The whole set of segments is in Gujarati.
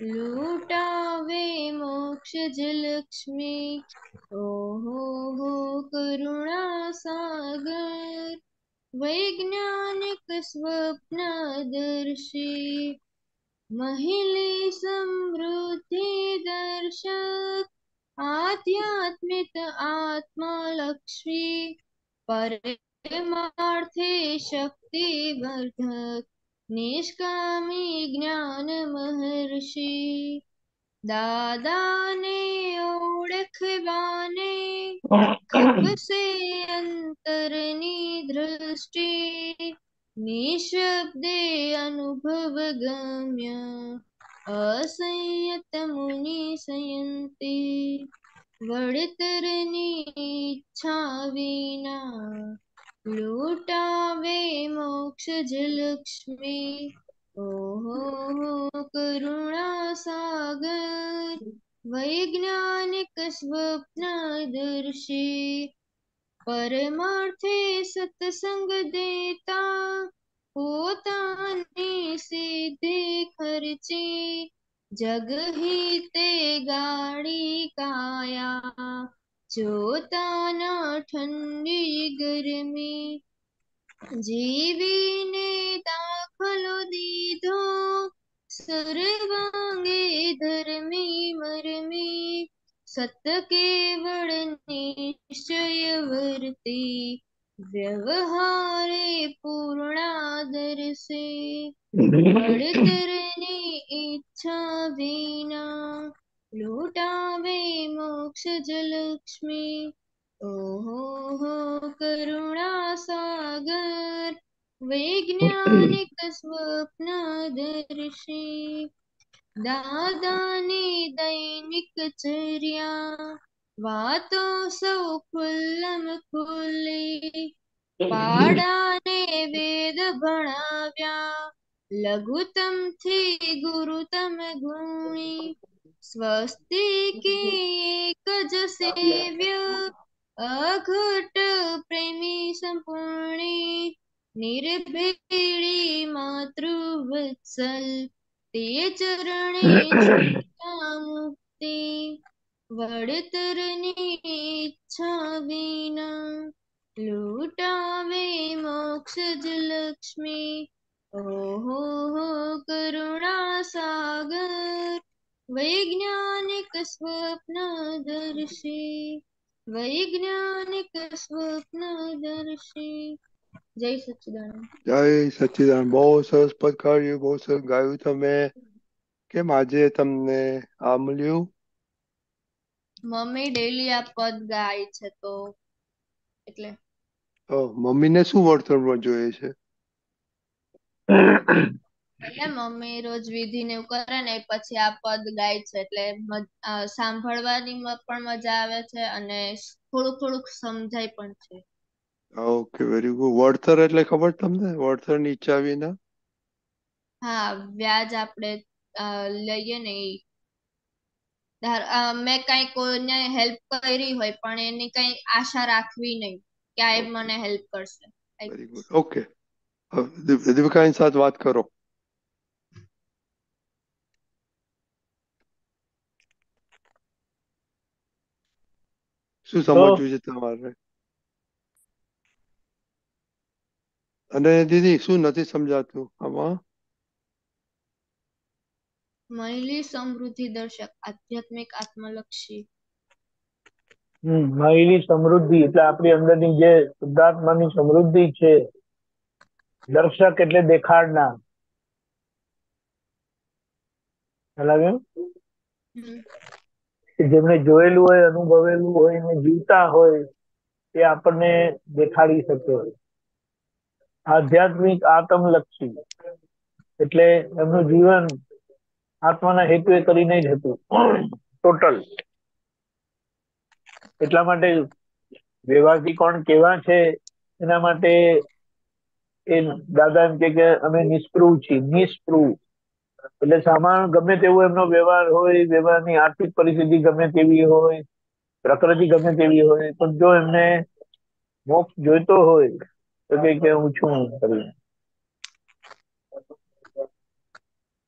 लूटावे मोक्ष लक्ष्मी ओहो हो करुणा सागर वैज्ञानिक स्वप्नदर्शी महिली समृद्धि दर्शक आध्यात्मिक आत्मा लक्ष्मी परमार्थे शक्ति वर्धक निष्कामी ज्ञान महर्षि दादाने ओळखवाने खपसे अंतરની दृષ્ટિ નિઃશબ્દે અનુભવ ગમ્ય અસંયત મુનિ સંયંતી વળતરની ઈચ્છા વિના લૂટાવે મોક્ષ લક્ષ્મી ઓહો કરુણા સાગર વૈજ્ઞાનિક સ્વપ્નદર્શી પરમાર્થે સત્સંગ દેતા પોતાની સિદ્ધિ ખર્ચી જગહિતે ગાડી કાયા જોતાના ઠંડી ગરમી જીવીને દાખલો દીધો સર્વાંગે ધર્મી મરમી સત કેવળ નિશ્ચય વર્તી વ્યવહારે પૂર્ણાદર્શે વળતરની ઈચ્છા વિના લૂટાવે મોક્ષ લક્ષ્મી ઓહો હો કરુણા સાગર વૈજ્ઞાનિક સ્વપ્નદર્શી દાદાની દૈનિક ચર્યા વાતો સૌ ખુલ્લમ ખુલ્લી પાડાને વેદ ભણાવ્યા લઘુત્તમથી ગુરુતમ ગુણી સ્વસ્તિકી એક જ સેવ્ય અઘટ પ્રેમી સંપૂર્ણી નિર્ભેળી માતૃવત્સલ તે ચરણે છૂટા મુક્તિ વળતરની ઈચ્છા વિના લૂટાવે મોક્ષ લક્ષ્મી ઓહો હો કરુણા સાગર વૈજ્ઞાનિક સ્વપ્નદર્શી વૈજ્ઞાનિક સ્વપ્નદર્શી જય સચ્ચિદાનંદ જય સચ્ચિદાનંદ. બહુ સરસ પદ કાઢ્યું, બહુ સરસ ગાયું તમે. કેમ આજે તમને આ મળ્યું? મમ્મી ડેલી આ પદ ગાય છે તો એટલે મમ્મીને શું વળતરમાં જોઈએ છે? એટલે મમ્મી રોજ વિધિ ને એવું કરે ને પછી આ પદ ગાય છે એટલે સાંભળવાની પણ મજા આવે છે અને થોડુંક થોડુંક સમજાય પણ છે. Okay, very good. વળતર એટલે ખબર તમને? વળતરની ઈચ્છા વિના? હા, વ્યાજ આપણે લઈએ ને એ મેં કઈ કોઈને હેલ્પ કરી હોય પણ એની કઈ આશા રાખવી નહીં કે આ મને હેલ્પ કરશે. Very good. ઓકે, દીપિકાની સાથે વાત કરો. શું સમજવું છે તમારે? અને દીદી શું નથી સમજાતું આમાં? મહિલી સમૃદ્ધિ દર્શક આધ્યાત્મિક આત્મલક્ષી મહિલી સમૃદ્ધિ એટલે આપણી અંદરની જે શુદ્ધાત્માની સમૃદ્ધિ છે. દર્શક એટલે દેખાડનાર. જેમને જોયેલું હોય, અનુભવેલું હોય ને જીવતા હોય એ આપણને દેખાડી શકે. આધ્યાત્મિક આત્મલક્ષી એટલે એમનું જીવન આત્માના હેતુએ કરીને જ હતું ટોટલ. એટલા માટે વ્યવહારથી કોણ કેવા છે એના માટે એ દાદા એમ કે અમે નિષ્પૃહ છીએ. નિષ્પૃહ એટલે સામાન ગમે તેવો એમનો વ્યવહાર હોય, વ્યવહારની આર્થિક પરિસ્થિતિ ગમે તેવી હોય, પ્રકૃતિ ગમે તેવી હોય, પણ જો એમને મોક્ષ જોઈતો હોય તો કે હું છું કરીને.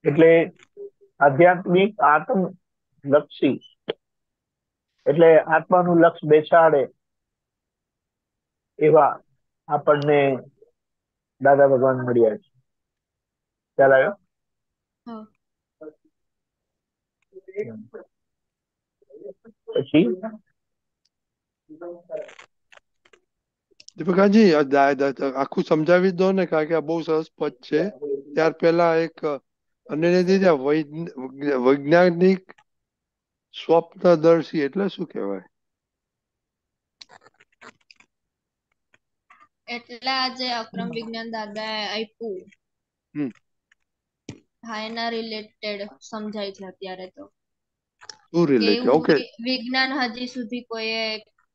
એટલે આધ્યાત્મિક આત્મલક્ષી એટલે આત્માનું લક્ષ બેસાડે એવા આપણને દાદા ભગવાન મળ્યા છે. ખ્યાલ આવ્યો? હા. પછી દીપિકાજી આખું સમજાવી દો ને, કારણ કે આ બહુ સરસ પદ છે. ત્યાર પહેલા એક અન્ય વૈજ્ઞાનિક સ્વપ્નદર્શી એટલે શું કહેવાય? એટલે આજે અક્રમ વિજ્ઞાન દાદાએ આપ્યું, હા, એના રિલેટેડ સમજાય છે અત્યારે તો. શું કે રિલેટેડ? એવું ઓકે વિજ્ઞાન હજી સુધી કોઈએ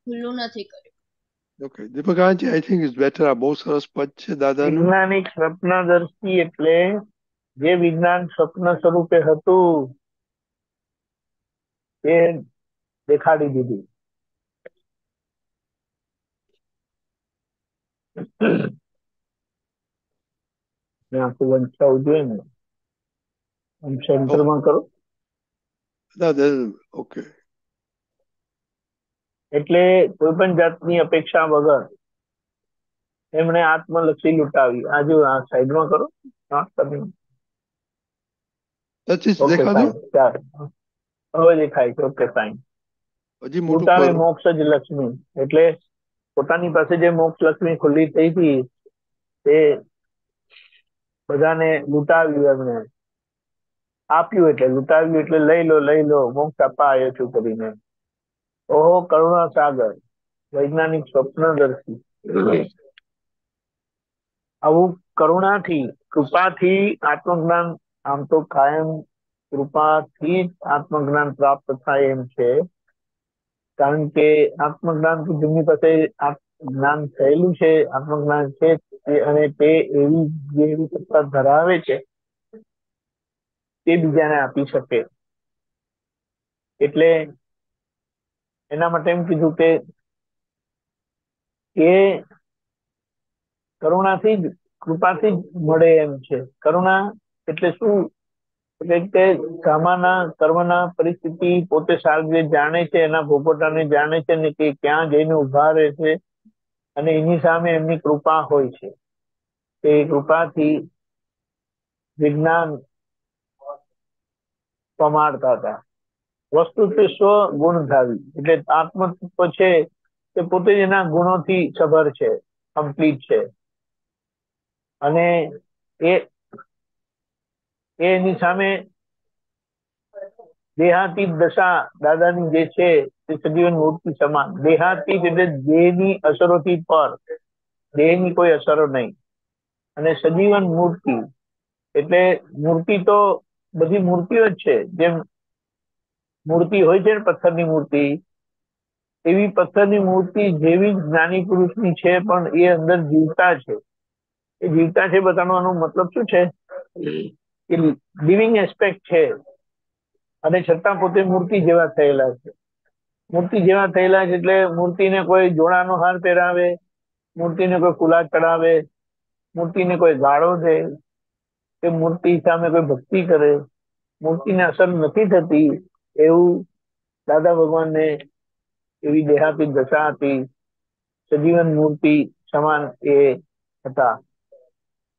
ખુલ્લું નથી કર્યું. ઓકે દીપિકાજી, આઈ થિંક ઇટ્સ બેટર. આ બહુ સરસ પદ છે દાદાનું. વૈજ્ઞાનિક સ્વપ્નદર્શી એટલે જે વિજ્ઞાન સ્વપ્ન સ્વરૂપે હતું તે દેખાડી દીધું. આખું વંચાવું જોઈએ ને, આમ સેન્ટરમાં કરો. ઓકે, એટલે કોઈ પણ જાતની અપેક્ષા વગર એમણે આત્મલક્ષી લૂંટાવી. આજુ આ સાઈડમાં કરો. હા, તમે ઓકે દેખાતું ફાઈન, ચાલો હવે દેખાય છે. Okay fine. હજી મોટું લૂંટાવે કરું. મોક્ષ જ લક્ષ્મી, એટલે પોતાની પાસે જે મોક્ષ લક્ષ્મી ખુલ્લી થઈ હતી તે બધાને લૂંટાવ્યું. એમને આપ્યું એટલે લૂંટાવ્યું, એટલે લઈ લો મોક્ષ આપવા આવ્યો છું કરીને. ઓહો કરુણા સાગર, વૈજ્ઞાનિક સ્વપ્નદર્શી. આવું કરુણાથી, કૃપાથી આત્મજ્ઞાન, આમ તો કાયમ કૃપાથી જ આત્મજ્ઞાન પ્રાપ્ત થાય એમ છે. કારણ કે આત્મજ્ઞાન જેમની પાસે જ્ઞાન થયેલું છે, આત્મજ્ઞાન છે, અને તે જેવી સત્તા ધરાવે છે તે બીજાને આપી શકે. એટલે એના માટે એમ કીધું કે એ કરુણાથી જ, કૃપાથી જ મળે એમ છે. કરુણા એટલે શું? એટલે કે કામાના કર્મના પરિસ્થિતિ પોતે સારી રીતે જાણે છે, એના ભોગવટાને જાણે છે ને, કે ક્યાં જઈને ઉભા રહે છે, અને એની સામે એમની કૃપા હોય છે. તે કૃપાથી વિજ્ઞાન પમાડતા હતા. વસ્તુ તે સ્વ ગુણધાવી, એટલે આત્મ તત્વ છે તે પોતે જ એના ગુણોથી સભર છે, કમ્પ્લીટ છે. અને એની સામે દેહાતીત દશા દાદાની જે છે તે સજીવન મૂર્તિ સમાન. દેહાતીત એટલે દેહની અસરોથી પર, દેહની કોઈ અસરો નહીં. અને સજીવન મૂર્તિ એટલે મૂર્તિ તો બધી મૂર્તિઓ જ છે. જેમ મૂર્તિ હોય છે ને, પથ્થરની મૂર્તિ, એવી પથ્થરની મૂર્તિ જેવી જ્ઞાની પુરુષની છે, પણ એ અંદર જીવતા છે. એ જીવતા છે બતાવવાનો મતલબ શું છે? કે લિવિંગ એસ્પેક્ટ છે, અને છતાં પોતે મૂર્તિ જેવા થયેલા છે. મૂર્તિ જેવા થયેલા છે એટલે મૂર્તિને કોઈ જોડાનો હાર પહેરાવે, મૂર્તિને કોઈ ફુલા ચડાવે, મૂર્તિને કોઈ ગાળો દે, કે મૂર્તિ સામે કોઈ ભક્તિ કરે, મૂર્તિને અસર નથી થતી. એવું દાદા ભગવાનને એવી દેહાતી દશા હતી. સજીવન મૂર્તિ સમાન એ હતા.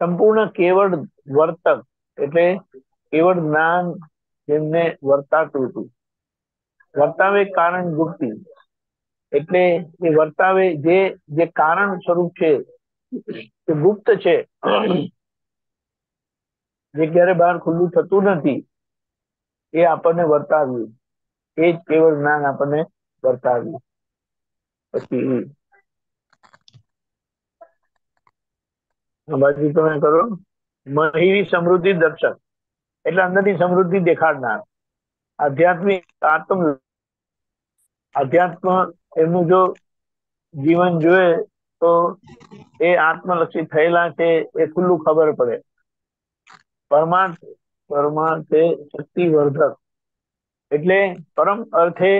સંપૂર્ણ કેવળ વર્તક, એટલે કેવળ જ્ઞાન જેમને વર્તાતું હતું. વર્તાવે કારણ ગુપ્તિ, એટલે એ વર્તાવે જે કારણ સ્વરૂપ છે, તે ગુપ્ત છે, જે ક્યારે બહાર ખુલ્લું થતું નથી, એ આપણને વર્તાવ્યું. એ જ કેવળ જ્ઞાન આપણને વર્તાવ્યું. પછી બાજુ તમે કરો. મહિરી સમૃદ્ધિ દર્શક, એટલે અંદરની સમૃદ્ધિ દેખાડનાર. આધ્યાત્મિક આધ્યાત્મ એમનું જો જીવન જોઈએ તો એ આત્મલક્ષી થયેલા છે એ ખુલ્લું ખબર પડે. પરમાર્થ શક્તિવર્ધક, એટલે પરમ અર્થે,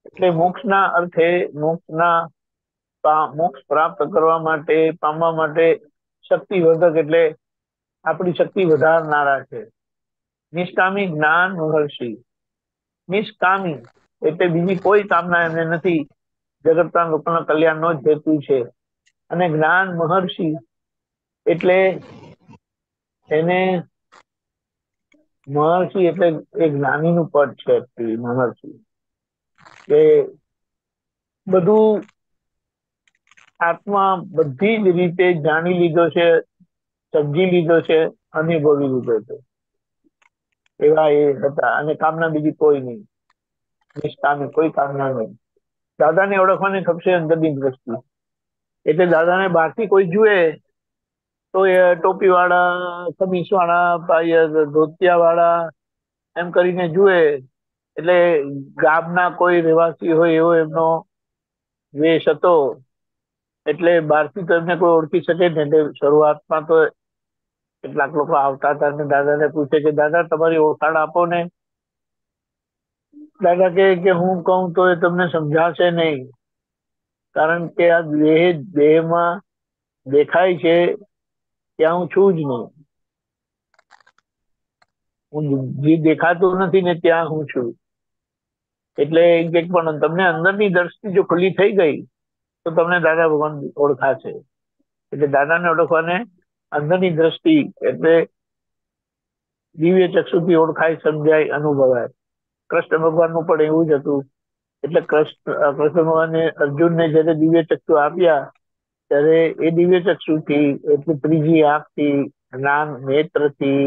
એટલે મોક્ષના અર્થે, મોક્ષ પ્રાપ્ત કરવા માટે, પામવા માટે શક્તિવર્ધક, એટલે આપણી શક્તિ વધારનારા છે. નિષ્કામી જ્ઞાન મહર્ષિ. નિષ્કામી એટલે બીજી કોઈ કામના એમને નથી, જગતના લોકોના કલ્યાણનો જ હેતુ છે. અને જ્ઞાન મહર્ષિ એટલે એને મહર્ષિ એટલે એ જ્ઞાનીનું પદ છે. actually મહર્ષિ કે બધું આત્મા બધી જ રીતે જાણી લીધો છે, સમજી લીધો છે, અનુભવી લીધો છે, એવા એ હતા. અને કામના બીજી કોઈ નહીં, નિષ્કામી, કોઈ કામના નહીં. દાદાને ઓળખવાની ખપશે અંદરની દ્રષ્ટિ. એટલે દાદાને બહારથી કોઈ જુએ તો એ ટોપી વાળા, કમીસ વાળા, ધોતિયા વાળા એમ કરીને જુએ. એટલે ગામના કોઈ રહેવાસી હોય એવો એમનો વેશ હતો. એટલે બહારથી તો એમને કોઈ ઓળખી શકે ને. એટલે શરૂઆતમાં તો કેટલાક લોકો આવતા હતા અને દાદાને પૂછે કે દાદા તમારી ઓળખાણ આપો ને. દાદા કે હું કહું તો એ તમને સમજાશે નહીં, કારણ કે આ દેહમાં દેખાય છે ત્યાં હું છું જ નહીં. હું જે દેખાતું નથી ને ત્યાં હું છું. એટલે પણ તમને અંદરની દ્રષ્ટિ જો ખુલ્લી થઈ ગઈ તો તમને દાદા ભગવાન ઓળખાશે. એટલે દાદાને ઓળખવાને અંદરની દ્રષ્ટિ એટલે દિવ્ય ચક્ષુથી ઓળખાય, સમજાય, અનુભવાય. કૃષ્ણ ભગવાનનું પણ એવું જ હતું. એટલે કૃષ્ણ ભગવાને અર્જુનને જયારે દિવ્ય ચક્ષુ આપ્યા ત્યારે એ દિવ્ય ચક્ષુથી એટલે ત્રીજી આંખથી, જ્ઞાન નેત્રથી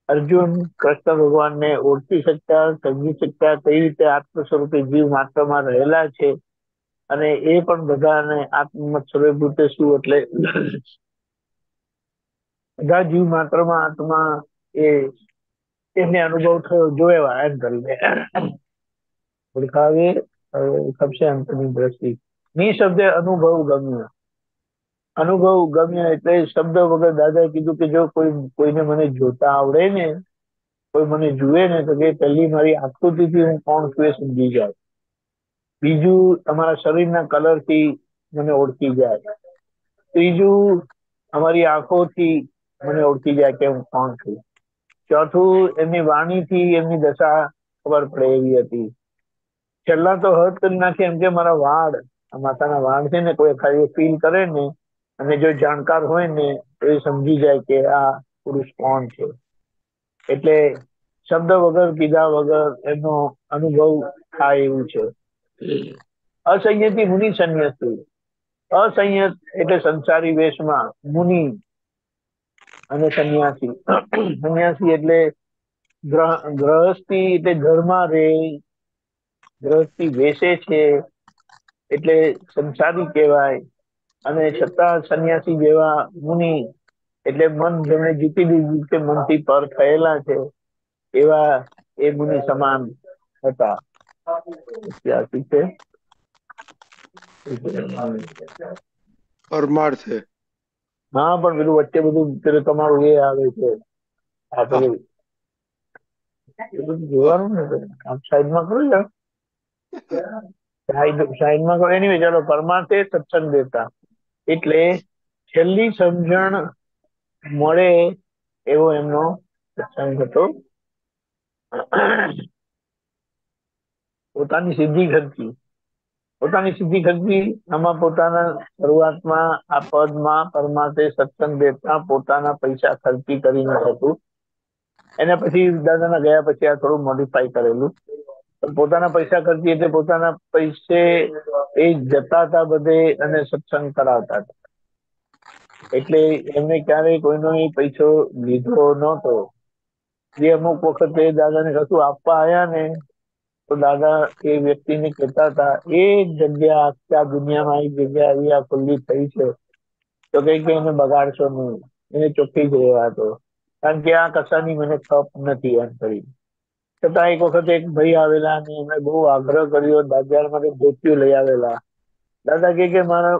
અર્જુન કૃષ્ણ ભગવાનને ઓળખી શકતા, સમજી શકતા, કઈ રીતે આત્મ સ્વરૂપે જીવ માત્રમાં રહેલા છે. અને એ પણ બધાને આત્મ સ્વરૂપે શું એટલે બધા જીવ માત્રમાં આત્મા એને અનુભવ થયો, જોયેવા એમ કરીને ઓળખાવે ખપશે અંતરની દ્રષ્ટિ. નિશબ્દે અનુભવ ગમ્ય. અનુભવ ગમ્ય એટલે શબ્દ વગર દાદાએ કીધું કે જો કોઈને મને જોતા આવડે ને, કોઈ મને જુએ ને તો કે પહેલી મારી આકૃતિથી હું કોણ છું એ સમજી જાય. બીજું તમારા શરીરના કલરથી મને ઓળખી જાય. ત્રીજું અમારી આંખોથી મને ઓળખી જાય કે હું કોણ છું. ચોથું એમની વાણીથી એમની દશા ખબર પડે એવી હતી. છેલ્લા તો હદ કરી નાખી એમ કે મારા વાળ, માતાના વાળ છે ને, કોઈ ખાલી ફીલ કરે ને અને જો જાણકાર હોય ને તો એ સમજી જાય કે આ પુરુષ કોણ છે. એટલે શબ્દ વગર, કીધા વગર એમનો અનુભવ થાય એવું છે. અસંયતી મુનિ સંન્યાસી. અસંયત એટલે સંસારી વેશમાં, મુનિ અને સંન્યાસી. સંન્યાસી એટલે ગ્રહસ્થી એટલે ઘરમાં રહે, ગ્રહસ્થી વેશે છે એટલે સંસારી કહેવાય. અને છતાં સંન્યાસી જેવા મુનિ એટલે મન જેમણે જીતી લીધું કે મનથી પર થયેલા છે એવા એ મુનિ સમાન હતા. છે પરમાર છે. હા, પણ પેલું વચ્ચે બધું તમારું એ આવે છે. આ પેલું જોવાનું ને આમ સાઈડમાં કરો યાર, સાઈડમાં કરો. એની ચાલો, પરમાર્થે સત્સંગ દેતા એટલે છેલ્લી સમજણ મળે એવો એમનો સત્સંગ હતો. પોતાની સિદ્ધિ ખર્ચી, પોતાની સિદ્ધિ ખર્ચી. આમાં પોતાના શરૂઆતમાં આ પદમાં પરમાર્થે સત્સંગ દેતા પોતાના પૈસા ખર્ચી કરીને હતું. એના પછી દાદાના ગયા પછી આ થોડું મોડિફાઈ કરેલું. પણ પોતાના પૈસા ખર્ચી એટલે પોતાના પૈસે એ જતા હતા બધે અને સત્સંગ કરાવતા હતા. એટલે એમને ક્યારેય કોઈનો પૈસો લીધો નહોતો. જે અમુક વખતે દાદાને કશું આપવા આવ્યા ને તો દાદા એ વ્યક્તિને કહેતા હતા એ જગ્યા આખા દુનિયામાં એક જગ્યા એવી આ ખુલ્લી થઈ છે તો કઈ એને બગાડશો નહીં, એને ચોખ્ખી જ રહેવા દો, કારણ કે આ કશાની મને ખપ નથી એમ કરી. છતાં એક વખત એક ભાઈ આવેલા અને એમણે બહુ આગ્રહ કર્યો, દાદા માટે ધોતિયું લઈ આવેલા. દાદા કે મારા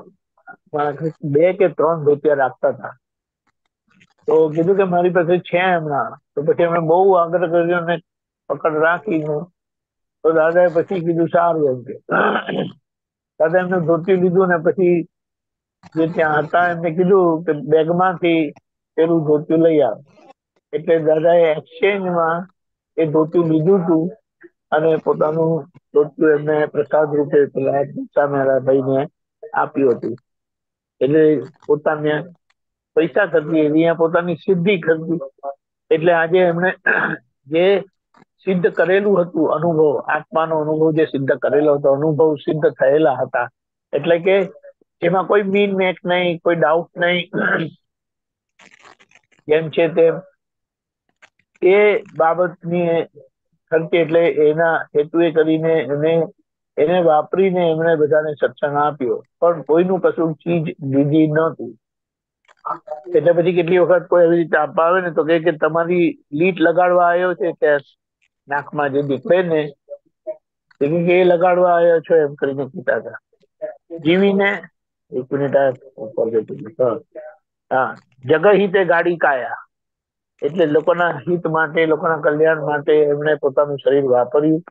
2 કે 3 ધોતિયા રાખતા હતા. તો કીધું કે મારી પાસે છે હમણાં. તો પછી એમણે બહુ આગ્રહ કર્યો અને પકડ રાખી. તો દાદાએ પછી કીધું સારું એમ કે. દાદા એમને ધોતિયું લીધું ને પછી જે ત્યાં હતા એમને કીધું કે બેગમાંથી પેલું ધોતિયું લઈ આવ. એટલે દાદાએ એક્સચેન્જમાં એ ધોતું લીધું હતું અને પોતાનું ધોતું એમને પ્રસાદ રૂપે પેલા સામેવાળા ભાઈને આપ્યું હતું. એટલે પોતાને પૈસા થતી અહીંયા પોતાની સિદ્ધિ કરતી. એટલે આજે એમણે જે સિદ્ધ કરેલું હતું અનુભવ, આત્માનો અનુભવ જે સિદ્ધ કરેલો હતો, અનુભવ સિદ્ધ થયેલા હતા, એટલે કે જેમાં કોઈ મીન મેક નહીં, કોઈ ડાઉટ નહીં, જેમ છે તેમ એ બાબતની ખર્ચે એટલે એના હેતુએ કરીને એને વાપરીને એમણે બધાને સત્સંગ આપ્યો, પણ કોઈનું કશું ચીજ લીધી નહોતી. એટલે પછી કેટલી વખત કોઈ એવી રીતે આપવા આવે ને તો કે તમારી લીટ લગાડવા આવ્યો છે કે નાકમાં જે નીકળે ને એ લગાડવા આવ્યો છો એમ કરીને કીધા હતા. જીવીને એક મિનિટ હા, જગહિતે ગાડી કાયા એટલે લોકોના હિત માટે, લોકોના કલ્યાણ માટે એમણે પોતાનું શરીર વાપર્યું.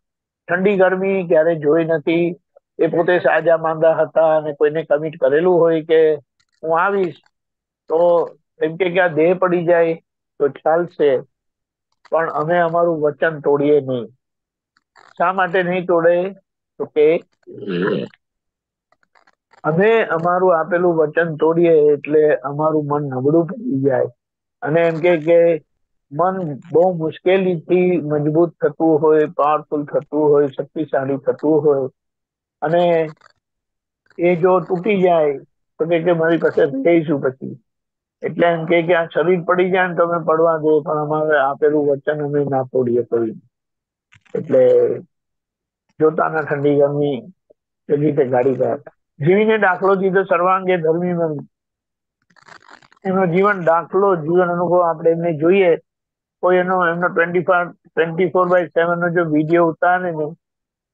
ઠંડી ગરમી ક્યારે જોઈ નથી. એ પોતે સાજા માંદા હતા અને કોઈને કમિટ કરેલું હોય કે હું આવીશ તો એમ કે આ દેહ પડી જાય તો ચાલશે, પણ અમે અમારું વચન તોડીએ નહીં. શા માટે નહીં તોડે? તો કે અમે અમારું આપેલું વચન તોડીએ એટલે અમારું મન નબળું પડી જાય. અને એમ કે મન બહુ મુશ્કેલીથી મજબૂત થતું હોય, પાવરફુલ થતું હોય, શક્તિશાળી થતું હોય, અને એ જો તૂટી જાય તો કે મારી પાસે રહીશું પછી. એટલે એમ કે આ શરીર પડી જાય ને તમે પડવા દો, પણ અમારે આપેલું વચન અમે ના તોડીએ કોઈ. એટલે જોતાના ઠંડી ગરમી એ રીતે ગાડી ગયા. જીવીને દાખલો દીધો સર્વાંગે ધર્મી બની. એમનો જીવન દાખલો, જીવન અનુભવ આપણે એમને જોઈએ. કોઈ એમનો 24/7 નો જો વિડીયો ઉતારે ને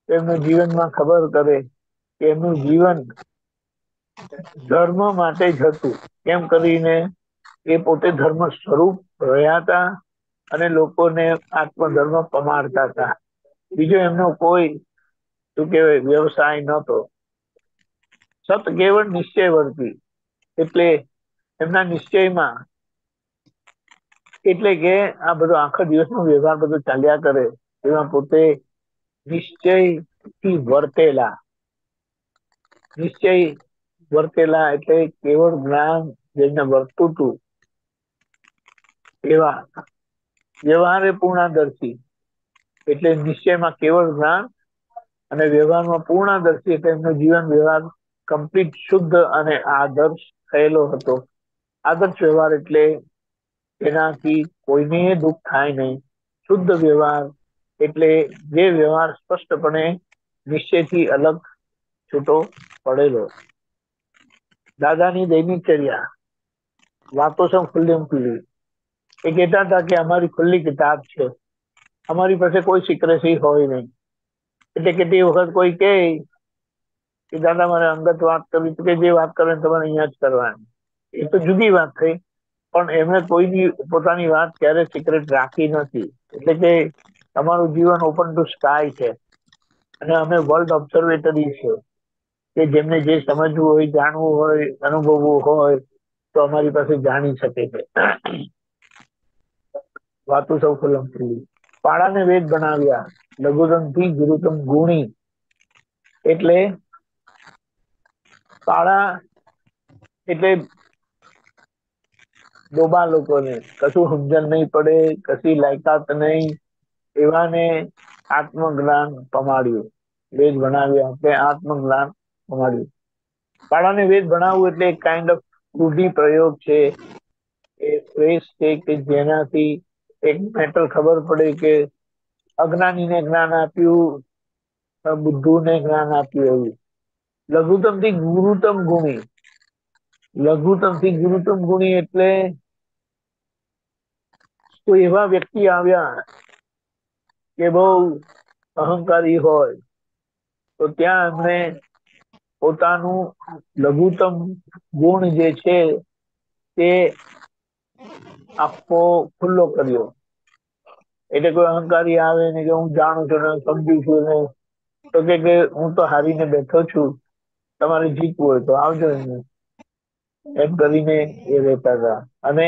તો એમનું જીવનમાં ખબર કરે કે એમનું જીવન ધર્મ માટે જ હતું. કેમ કરીને એ પોતે ધર્મ સ્વરૂપ રહ્યા હતા અને લોકોને આત્મધર્મ પમાડતા હતા. બીજો એમનો કોઈ શું કહેવાય વ્યવસાય નહોતો. સત કેવળ નિશ્ચય વર્તી એટલે એમના નિશ્ચયમાં, એટલે કે આ બધો આખો દિવસનો વ્યવહાર બધો ચાલ્યા કરે એમાં પોતે નિશ્ચયથી વર્તેલા. નિશ્ચય વર્તેલા એટલે કેવળ જ્ઞાન જેમને વર્તું હતું એવા વ્યવહારે પૂર્ણાદર્શી. એટલે નિશ્ચયમાં કેવળ જ્ઞાન અને વ્યવહારમાં પૂર્ણાદર્શી. એટલે એમનો જીવન વ્યવહાર કમ્પ્લીટ શુદ્ધ અને આદર્શ થયેલો હતો. આદર્શ વ્યવહાર એટલે એનાથી કોઈને દુઃખ થાય નહીં. શુદ્ધ વ્યવહાર એટલે જે વ્યવહાર સ્પષ્ટપણે નિશ્ચયથી અલગ છૂટો પડેલો. દાદાની દૈનિકચર્યા વાતો સૌ ખુલ્લી. એ કહેતા હતા કે અમારી ખુલ્લી કિતાબ છે, અમારી પાસે કોઈ સિક્રેસી હોય નહીં. એટલે કેટલી વખત કોઈ કહે કે દાદા મારે અંગત વાત કરવી, તો કે જે વાત કરે તમારે અહીંયા જ કરવાની. એ તો જુદી વાત થઈ, પણ એમણે કોઈની પોતાની વાત ક્યારે સિક્રેટ રાખી નથી. એટલે કે અમારું જીવન ઓપન ટુ સ્કાય છે અને અમે વર્લ્ડ ઓબ્ઝર્વેટરી છે કે જેમને જે સમજવું હોય, જાણવું હોય, અનુભવવું હોય તો અમારી પાસે જાણી શકે છે. વાતો સૌ ખુલ્લી. પાડાને વેદ બનાવ્યા, લઘુત્તમ થી ગુરુત્તમ ગુણી. એટલે પાડા એટલે ડોબા લોકોને કશું સમજણ નહીં પડે, કશી લાયકાત નહીં, એવાને આત્મજ્ઞાન પમાડ્યું, વેદ ભણાવ્યા એટલે આત્મજ્ઞાન પમાડ્યું. પાડાને વેદ ભણાવવું એટલે એક કાઇન્ડ ઓફ રૂઢિ પ્રયોગ છે, એ ફ્રેશ છે કે જેનાથી એક મેટર ખબર પડે કે અજ્ઞાનીને જ્ઞાન આપ્યું, બુદ્ધુને જ્ઞાન આપ્યું એવું. લઘુત્તમ થી ગુરુત્તમ ગુણી. લઘુત્તમ થી ગુરુત્તમ ગુણી એટલે કોઈ એવા વ્યક્તિ આવ્યા કે બહુ અહંકારી હોય તો ત્યાં એમણે પોતાનું લઘુત્તમ ગુણ જે છે તે આખો ખુલ્લો કર્યો. એટલે કોઈ અહંકારી આવે ને કે હું જાણું છું ને સમજુ છું ને તો કે હું તો હારીને બેઠો છું, તમારે જીતવું હોય તો આવજો એમ કરીને એ રહેતા હતા. અને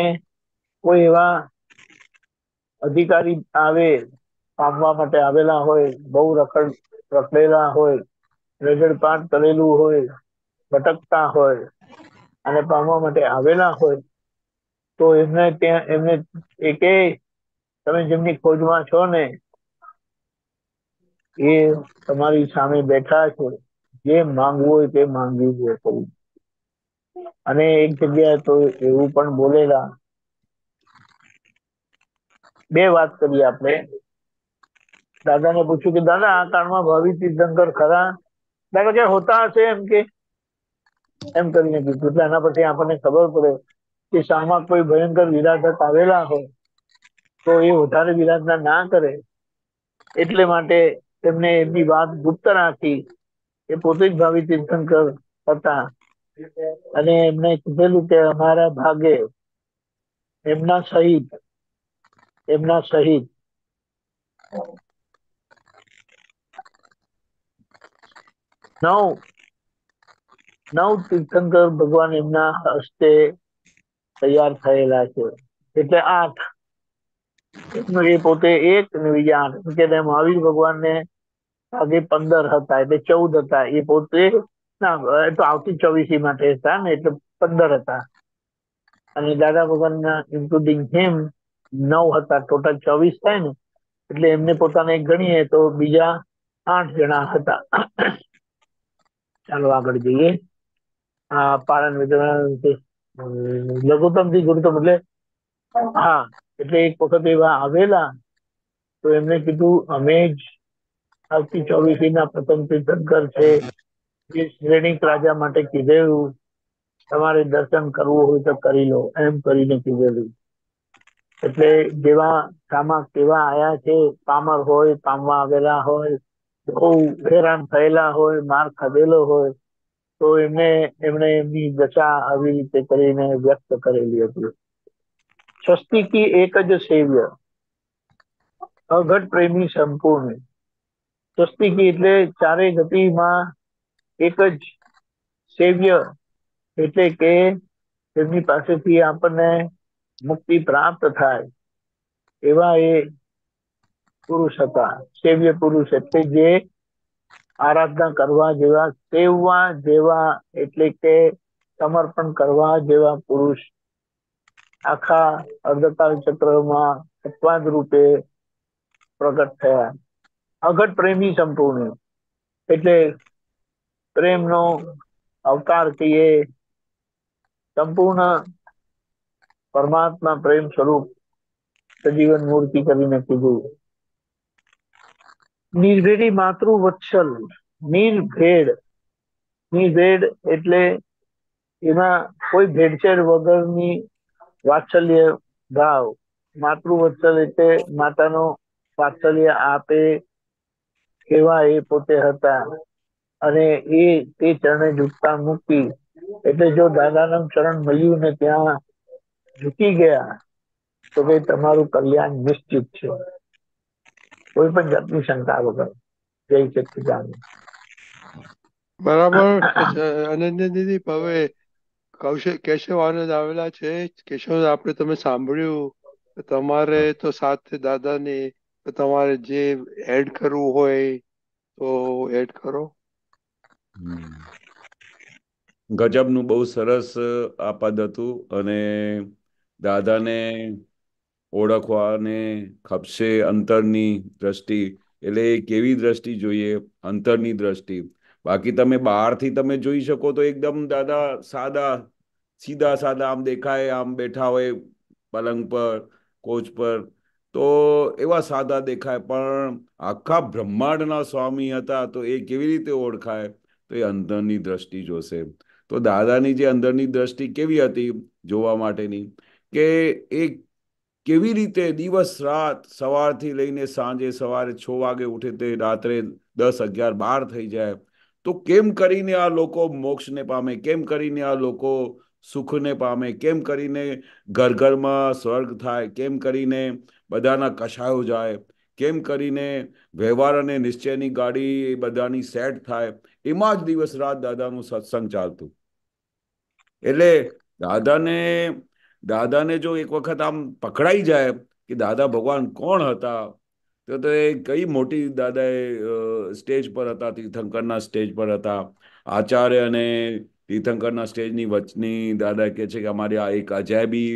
કોઈ એવા અધિકારી આવે, પામવા માટે આવેલા હોય, બહુ રખડેલા હોય, રજડપાટ કરેલું હોય, ભટકતા હોય અને પામવા માટે આવેલા હોય, તો એમને એ કે તમે જેમની ખોજમાં છો ને એ તમારી સામે બેઠા છે, જે માંગવું હોય તે માંગી શકો. અને એક જગ્યાએ તો એવું પણ બોલેલા, બે વાત કરીએ આપણે. દાદાને પૂછ્યું કે દાદા આ કાળમાં ભાવિ તીર્થંકર ખરા? દાદા કે હોતા હશે એમ કરીને કીધું. એટલે એના પછી આપણને ખબર પડે કે શામાં કોઈ ભયંકર વિરાધક આવેલા હોય તો એ વધારે વિરાધના ના કરે, એટલે માટે એમને એમની વાત ગુપ્ત રાખી. એ પોતે જ ભાવિ તીર્થંકર હતા અને એમને કીધેલું કે અમારા ભાગે એમના સહિત 9 તીર્થંકર ભગવાન એમના હસ્તે તૈયાર થયેલા છે. એટલે 8. એ પોતે 1 ને બીજા 8. કે મહાવીર ભગવાન ને આગે 15 હતા, એટલે 14 હતા. એ પોતે ના, તો આવતી 24 માટે હતા ને, એટલે 15 હતા. અને દાદા ભગવાન ના ઇન્ક્લુડિંગ હિમ 9 હતા. ટોટલ 24 થાય ને, એટલે એમને પોતાને ગણીએ તો બીજા 8 જણા હતા. ચાલો આગળ જઈએ. પાલન લઘુત્તમ થી ગુરુત્તમ, એટલે હા, એટલે એક વખત એવા આવેલા તો એમને કીધું અમે જ આવતી 24 ના પ્રથમ તીર્થંકર છે. એ શ્રેણિક રાજા માટે કીધેલું, તમારે દર્શન કરવું હોય તો કરી લો, એમ કરીને કીધેલું. એટલે જેવા સામા કેવા આયા છે, પામર હોય, પામવા આવેલા હોય, બહુ હેરાન થયેલા હોય, માર ખાધેલો હોય, તો એમણે એમની દશા આવી રીતે કરીને વ્યક્ત કરેલી હતી. સ્વસ્તિકી એક જ સેવ્ય, અઘટ પ્રેમી સંપૂર્ણ. સ્વસ્તિકી એટલે ચારે ગતિમાં એક જ સેવ્ય, એટલે કે એમની પાસેથી આપણને મુક્તિ પ્રાપ્ત થાય એવા એ પુરુષ હતા. સેવ્ય પુરુષ એટલે જે આરાધના કરવા જેવા, સેવવા જેવા, એટલે કે સમર્પણ કરવા જેવા પુરુષ આખા અર્ધકાલ ચક્રમાં અપવાદ રૂપે પ્રગટ થયા. અઘટ પ્રેમી સંપૂર્ણ એટલે પ્રેમનો અવતાર કહીએ, સંપૂર્ણ પરમાત્મા પ્રેમ સ્વરૂપ સજીવન મૂર્તિ કરીને કીધું. નિર્ભેદી માતૃ વત્સલ, નિર્ભેદ એટલે એમાં કોઈ ભેળસેળ વગરની વાત્સલ્ય ભાવ. માતૃ વત્સલ એટલે માતાનો વાત્સલ્ય આપે એવા એ પોતે હતા. અને તે ચરણે ઝૂકતા મૂકી, એટલે જો દાદાનું ચરણ મળ્યું ને ત્યાં ઝૂકી ગયા તો કે તમારું કલ્યાણ નિશ્ચિત છે, કોઈ પણ જાતની શંકા વગર. જય સચ્ચિદાનંદ. બરાબર. અનન્ય દીદી, હવે કેશવ આનંદ આવેલા છે. કેશવ આપણે તમે સાંભળ્યું, તમારે તો સાથે દાદાની, તમારે જે એડ કરવું હોય તો એડ કરો. ગજબનું બહુ સરસ આ પદ હતું. અને દાદાને ઓળખવાને ખપશે અંતરની દ્રષ્ટિ. એટલે કેવી દ્રષ્ટિ જોઈએ? અંતરની દ્રષ્ટિ. બાકી તમે બહારથી તમે જોઈ શકો તો એકદમ દાદા સીધા સાદા આમ દેખાય, આમ બેઠા હોય પલંગ પર, કોચ પર, તો એવા સાદા દેખાય. પણ આખા બ્રહ્માંડના સ્વામી હતા, તો એ કેવી રીતે ઓળખાય? તો એ અંતરની દ્રષ્ટિ જોશે. તો દાદાની જે અંદરની દ્રષ્ટિ કેવી હતી જોવા માટેની, કે એક કેવી રીતે દિવસ રાત, સવારથી લઈને સાંજે સવારે 6 વાગે ઉઠે તે રાત્રે 10, 11, 12 થઈ જાય, તો કેમ કરીને આ લોકો મોક્ષને પામે? કેમ કરીને આ લોકો સુખને પામે? કેમ કરીને ઘર ઘરમાં સ્વર્ગ થાય? કેમ કરીને બધાના કશાયો જાય? કેમ કરીને વ્યવહાર અને નિશ્ચયની ગાડી બધાની સેટ થાય? એમાં જ દિવસ રાત દાદાનું સત્સંગ ચાલતું. એટલે દાદાને જો એક વખત આમ પકડાઈ જાય કે દાદા ભગવાન કોણ હતા. તો એ કઈ મોટી દાદાએ સ્ટેજ પર હતા, તીર્થંકરના સ્ટેજ પર હતા. આચાર્ય અને તીર્થંકરના સ્ટેજની વચની દાદા કહે છે કે અમારી આ એક અજાયબી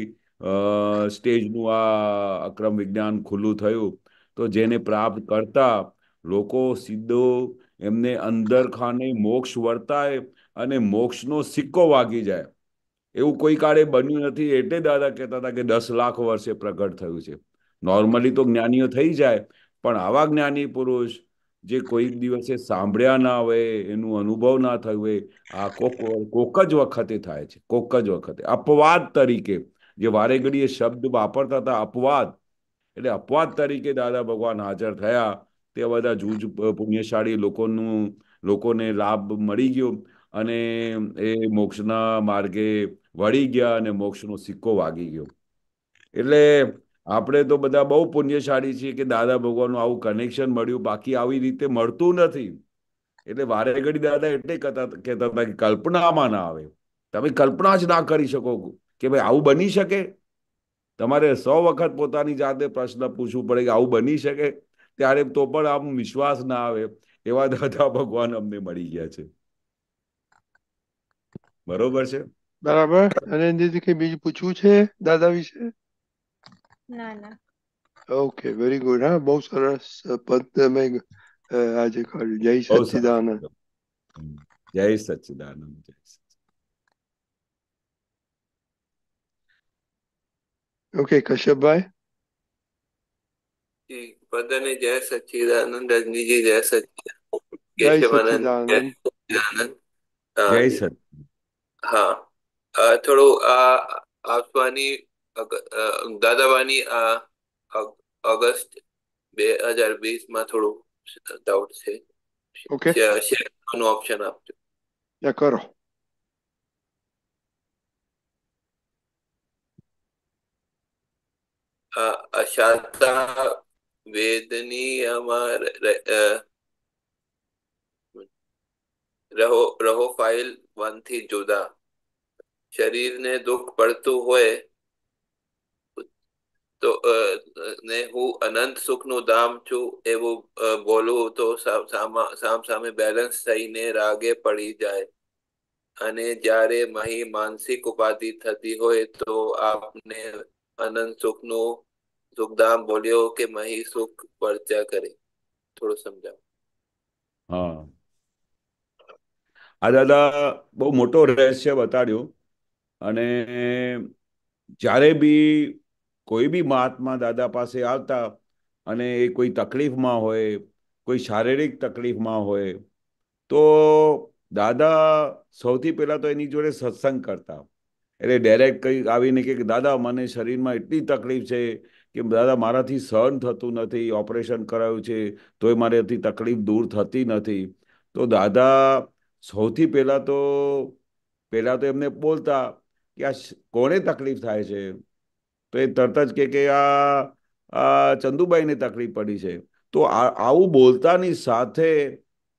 સ્ટેજનું આ અક્રમ વિજ્ઞાન ખુલ્લું થયું, તો જેને પ્રાપ્ત કરતા લોકો સીધો એમને અંદર ખાને મોક્ષ વર્તાય અને મોક્ષનો સિક્કો વાગી જાય. એવું કોઈ કાળે બન્યું નથી, એટલે દાદા કહેતા હતા કે 10 લાખ વર્ષે પ્રગટ થયું છે. નોર્મલી તો જ્ઞાનીઓ થઈ જાય, પણ આવા જ્ઞાની પુરુષ જે કોઈ દિવસે સાંભળ્યા ના હોય, એનું અનુભવ ના થયું હોય, આ કોક જ વખતે થાય છે, કોક જ વખતે અપવાદ તરીકે. જે વારે ઘડીએ શબ્દ વાપરતા હતા અપવાદ, એટલે અપવાદ તરીકે દાદા ભગવાન હાજર થયા. તે બધા જૂજ પુણ્યશાળી લોકોને લાભ મળી ગયો અને એ મોક્ષના માર્ગે વળી ગયા અને મોક્ષનો સિક્કો વાગી ગયો. એટલે આપણે તો બધા બહુ પુણ્યશાળી છીએ કે દાદા ભગવાનનું આવું કનેક્શન મળ્યું, બાકી આવી રીતે મળતું નથી. એટલે વારે ઘડી દાદા એટલે કહેતા હતા કે કલ્પનામાં ના આવે. તમે કલ્પના જ ના કરી શકો કે ભાઈ આવું બની શકે. તમારે 100 વખત પોતાની જાતે પ્રશ્ન પૂછવું પડે કે આવું બની શકે, ત્યારે તો પણ આમ વિશ્વાસ ના આવે. એવા દાદા ભગવાન અમને મળી ગયા છે. બરોબર છે. બરાબર. અને દીદી કઈ બીજું પૂછવું છે દાદા વિશે? ના ના. Okay, very good. હા, બહુ સરસ પદ તમે આજે કાઢ્યું. જય બહુ સરસ. સચ્ચિદાનંદ. જય સચ્ચિદાનંદ. જય ઓકે, કશ્યપભાઈ. બધાને જય સચ્ચિદાનંદ. રજનીજી જય સચ્ચિદાનંદ. જય કેશવાનંદ જય સચ્ચિદાનંદ. સચ્ચિદાનંદ. જય જી. સચ. હા, થોડું આ આપવાની દાદાવાની ઓગસ્ટ 2020 થોડું ડાઉટ છે. ઓકે, શેર કરવાનું ઓપ્શન આપજો. કરો. અશાતા વેદની અમાર રહો ફાઇલ 1 થી જુદા. શરીરને દુઃખ પડતું હોય તો ને હું અનંત સુખનું ધામ છું એવું બોલું તો સામે બેલેન્સ થઈને રાગે પડી જાય. અને જ્યારે મહી માનસિક ઉપાધિ થતી હોય તો આપને અનંત સુખનું સુખધામ બોલ્યો કે મહી સુખ વર્ત્યા કરે. થોડું સમજાવો. હા, આ દાદા બહુ મોટો રહસ્ય બતાડ્યો. અને જ્યારે બી કોઈ બી મહાત્મા દાદા પાસે આવતા અને એ કોઈ તકલીફમાં હોય, કોઈ શારીરિક તકલીફમાં હોય, તો દાદા સૌથી પહેલા તો એની જોડે સત્સંગ કરતા. એટલે ડાયરેક્ટ કઈ આવીને કે દાદા મને શરીરમાં એટલી તકલીફ છે કે દાદા મારાથી સહન થતું નથી, ઓપરેશન કરાયું છે તોય મારાથી તકલીફ દૂર થતી નથી. તો દાદા સૌથી પહેલા તો એમને બોલતા કે આ કોને તકલીફ થાય છે. તો એ તરત જ કે આ ચંદુબાઈને તકલીફ પડી છે. તો આવું બોલતાની સાથે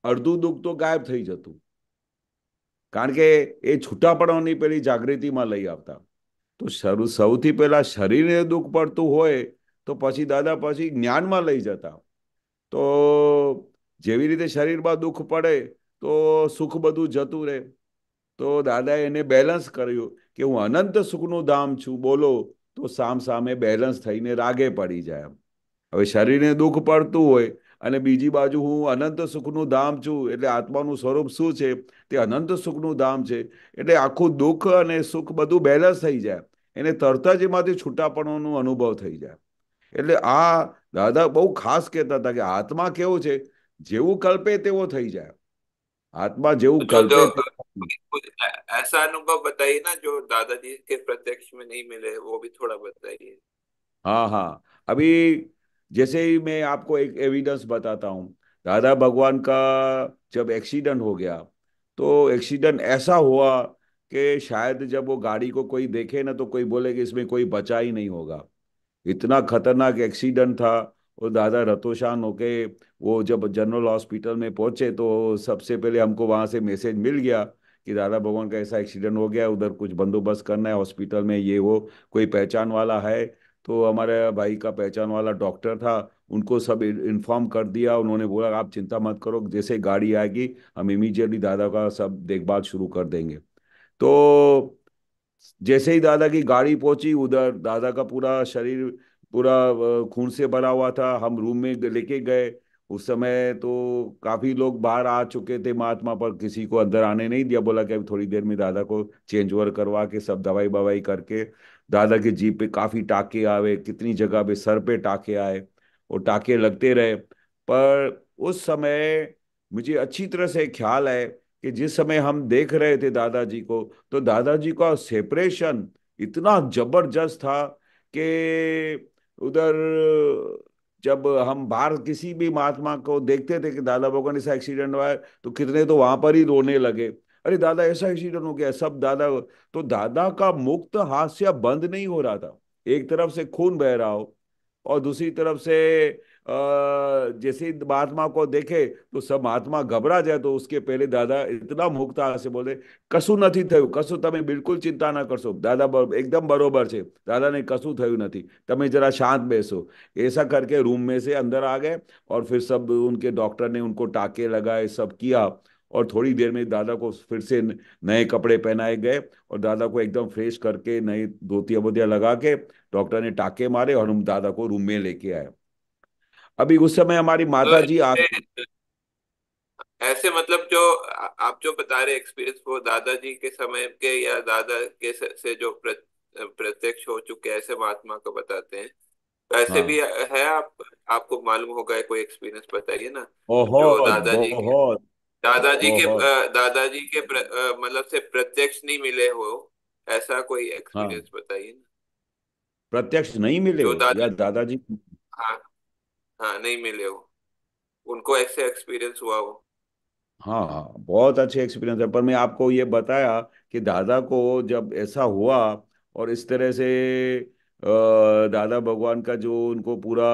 અડધું દુઃખ તો ગાયબ થઈ જતું, કારણ કે એ છૂટા પડવાની પેલી જાગૃતિમાં લઈ આવતા. તો સૌથી પહેલા શરીરને દુઃખ પડતું હોય તો પછી દાદા પછી જ્ઞાનમાં લઈ જતા. તો જેવી રીતે શરીરમાં દુઃખ પડે તો સુખ બધું જતું રહે. તો દાદાએ એને બેલેન્સ કર્યું કે હું અનંત સુખનું ધામ છું બોલો તો સામે બેલેન્સ થઈને રાગે પડી જાય. હવે શરીરને દુઃખ પડતું હોય અને બીજી બાજુ હું અનંત સુખનું ધામ છું, એટલે આત્માનું સ્વરૂપ શું છે તે અનંત સુખનું ધામ છે. એટલે આખું દુઃખ અને સુખ બધું બેલેન્સ થઈ જાય. એને તરત જ એમાંથી છૂટાપણોનો અનુભવ થઈ જાય. એટલે આ દાદા બહુ ખાસ કહેતા હતા કે આત્મા કેવો છે, જેવું કલ્પે તેવો થઈ જાય. आत्मा जेऊ जो कल्पे कुछ ऐसा अनुभव बताइए ना जो दादाजी के प्रत्यक्ष में नहीं मिले, वो भी थोड़ा बताइए. हाँ हाँ, अभी जैसे ही मैं आपको एक एविडेंस बताता हूँ. दादा भगवान का जब एक्सीडेंट हो गया तो एक्सीडेंट ऐसा हुआ कि शायद जब वो गाड़ी को कोई देखे ना तो कोई बोले कि इसमें कोई बचा ही नहीं होगा. इतना खतरनाक एक्सीडेंट था. वो दादा रतोशान होके वो जब जनरल हॉस्पिटल में पहुंचे तो सबसे पहले हमको वहां से मैसेज मिल गया कि दादा भगवान का ऐसा एक्सीडेंट हो गया, उधर कुछ बंदोबस्त करना है हॉस्पिटल में, ये वो कोई पहचान वाला है. तो हमारे भाई का पहचान वाला डॉक्टर था, उनको सब इन्फॉर्म कर दिया। उन्होंने बोला आप चिंता मत करो, जैसे गाड़ी आएगी हम इमीडिएटली दादा का सब देखभाल शुरू कर देंगे। तो जैसे ही दादा की गाड़ी पहुंची उधर, दादा का पूरा शरीर पूरा खून से भरा हुआ था। हम रूम में लेके गए। उस समय तो काफी लोग बाहर आ चुके थे महात्मा, पर किसी को अंदर आने नहीं दिया। बोला कि अभी थोड़ी देर में दादा को चेंज ओवर करवा के सब दवाई बवाई करके, दादा के जीप पे काफी टाके आए, कितनी जगह पे सर पे टाके आए और टाके लगते रहे। पर उस समय मुझे अच्छी तरह से ख्याल है कि जिस समय हम देख रहे थे दादाजी को, तो दादाजी का सेपरेशन इतना जबरदस्त था कि उधर जब हम बाहर किसी भी महात्मा को देखते थे कि दादा भगवान ऐसा एक्सीडेंट हुआ है, तो कितने तो वहां पर ही रोने लगे, अरे दादा ऐसा एक्सीडेंट हो गया सब दादा। तो दादा का मुक्त हास्य बंद नहीं हो रहा था। एक तरफ से खून बह रहा हो और दूसरी तरफ से जैसे ही महात्मा को देखे तो सब महात्मा घबरा जाए, तो उसके पहले दादा इतना मुक्ता से बोले, કશું નથી થયું, કશું તમે બિલકુલ ચિંતા ના કરશો, દાદા एकदम बरोबर છે, दादा ने કશું થયું નથી, તમે जरा शांत बैसो। ऐसा करके रूम में से अंदर आ गए और फिर सब उनके डॉक्टर ने उनको टाके लगाए, सब किया। और थोड़ी देर में दादा को फिर से नए कपड़े पहनाए गए और दादा को एकदम फ्रेश करके नई धोतिया बोतिया लगा के डॉक्टर ने टाके मारे और हम दादा को रूम में लेके आए। अभी उस समय हमारी तो माता जी आ ऐसे ऐसे मतलब जो आप जो बता रहे एक्सपीरियंस, वो दादाजी के समय के या दादा के से जो प्रत्यक्ष हो चुके ऐसे महात्मा को बताते हैं, तो ऐसे भी हाँ, है। आपको मालूम होगा है कोई एक्सपीरियंस, बताइए ना। जो बहुत बहुत बहुत। दादाजी के मतलब से प्रत्यक्ष नहीं मिले हो, ऐसा कोई हाँ, एक्सपीरियंस बताइए ना। प्रत्यक्ष नहीं मिले जो हो दादा, या दादाजी। हाँ, हाँ नहीं मिले हो, उनको ऐसे एक्सपीरियंस हुआ हो। हाँ हाँ, बहुत अच्छे एक्सपीरियंस है। पर मैं आपको ये बताया कि दादा को जब ऐसा हुआ और इस तरह से दादा भगवान का जो उनको पूरा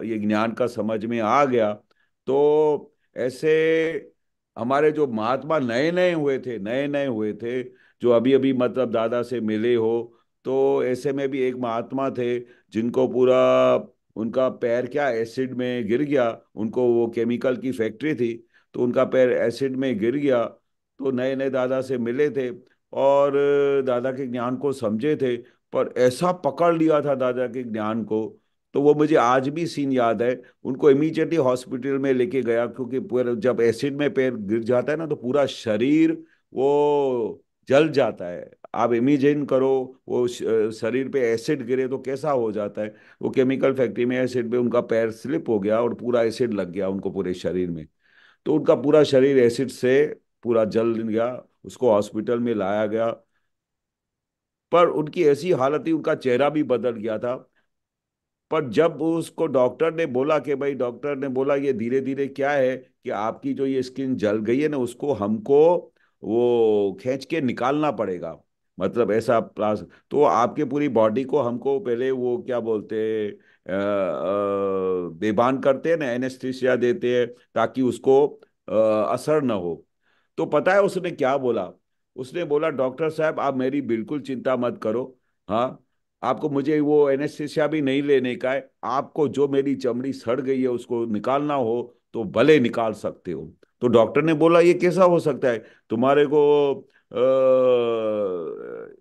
ये ज्ञान का समझ में आ गया, तो ऐसे हमारे जो महात्मा नए नए हुए थे, नए नए हुए थे, जो अभी अभी मतलब दादा से मिले हो, तो ऐसे में भी एक महात्मा थे जिनको पूरा उनका पैर क्या एसिड में गिर गया। उनको वो केमिकल की फैक्ट्री थी, तो उनका पैर एसिड में गिर गया। तो नए नए दादा से मिले थे और दादा के ज्ञान को समझे थे, पर ऐसा पकड़ लिया था दादा के ज्ञान को। तो वो मुझे आज भी सीन याद है। उनको इमीडिएटली हॉस्पिटल में लेके गया, क्योंकि पूरा जब एसिड में पैर गिर जाता है ना, तो पूरा शरीर वो जल जाता है। आप इमेजिन करो, वो शरीर पे एसिड गिरे तो कैसा हो जाता है। वो केमिकल फैक्ट्री में एसिड पे उनका पैर स्लिप हो गया और पूरा एसिड लग गया उनको पूरे शरीर में। तो उनका पूरा शरीर एसिड से पूरा जल गया। उसको हॉस्पिटल में लाया गया, पर उनकी ऐसी हालत थी, उनका चेहरा भी बदल गया था। पर जब उसको डॉक्टर ने बोला कि भाई, डॉक्टर ने बोला ये धीरे धीरे क्या है कि आपकी जो ये स्किन जल गई है ना, उसको हमको वो खींच के निकालना पड़ेगा। मतलब ऐसा प्लास, तो आपके पूरी बॉडी को हमको पहले वो क्या बोलते हैं, बेभान करते हैं ना, एनेस्थीसिया देते हैं ताकि उसको असर न हो। तो पता है उसने क्या बोला? उसने बोला डॉक्टर साहब आप मेरी बिल्कुल चिंता मत करो। हाँ, आपको मुझे वो एनेस्थीसिया भी नहीं लेने का है। आपको जो मेरी चमड़ी सड़ गई है उसको निकालना हो तो भले निकाल सकते हो। तो डॉक्टर ने बोला ये कैसा हो सकता है, तुम्हारे को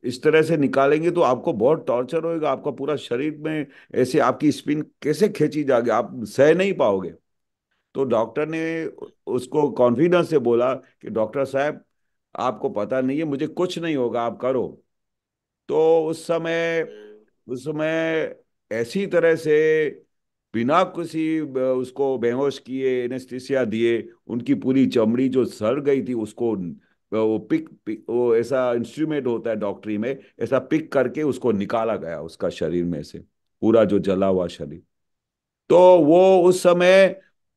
इस तरह से निकालेंगे तो आपको बहुत टॉर्चर होएगा, आपका पूरा शरीर में ऐसे आपकी स्पिन कैसे खींची जाएगी, आप सह नहीं पाओगे। तो डॉक्टर ने उसको कॉन्फिडेंस से बोला कि डॉक्टर साहब आपको पता नहीं है, मुझे कुछ नहीं होगा, आप करो। तो हम्म। उस समय ऐसी तरह से बिना किसी उसको बेहोश किए एनेस्थीसिया दिए, उनकी पूरी चमड़ी जो सड़ गई थी उसको वो वो ऐसा इंस्ट्रूमेंट होता है डॉक्टरी में, ऐसा पिक करके उसको निकाला गया उसका शरीर में से, पूरा जो जला हुआ शरीर। तो वो उस समय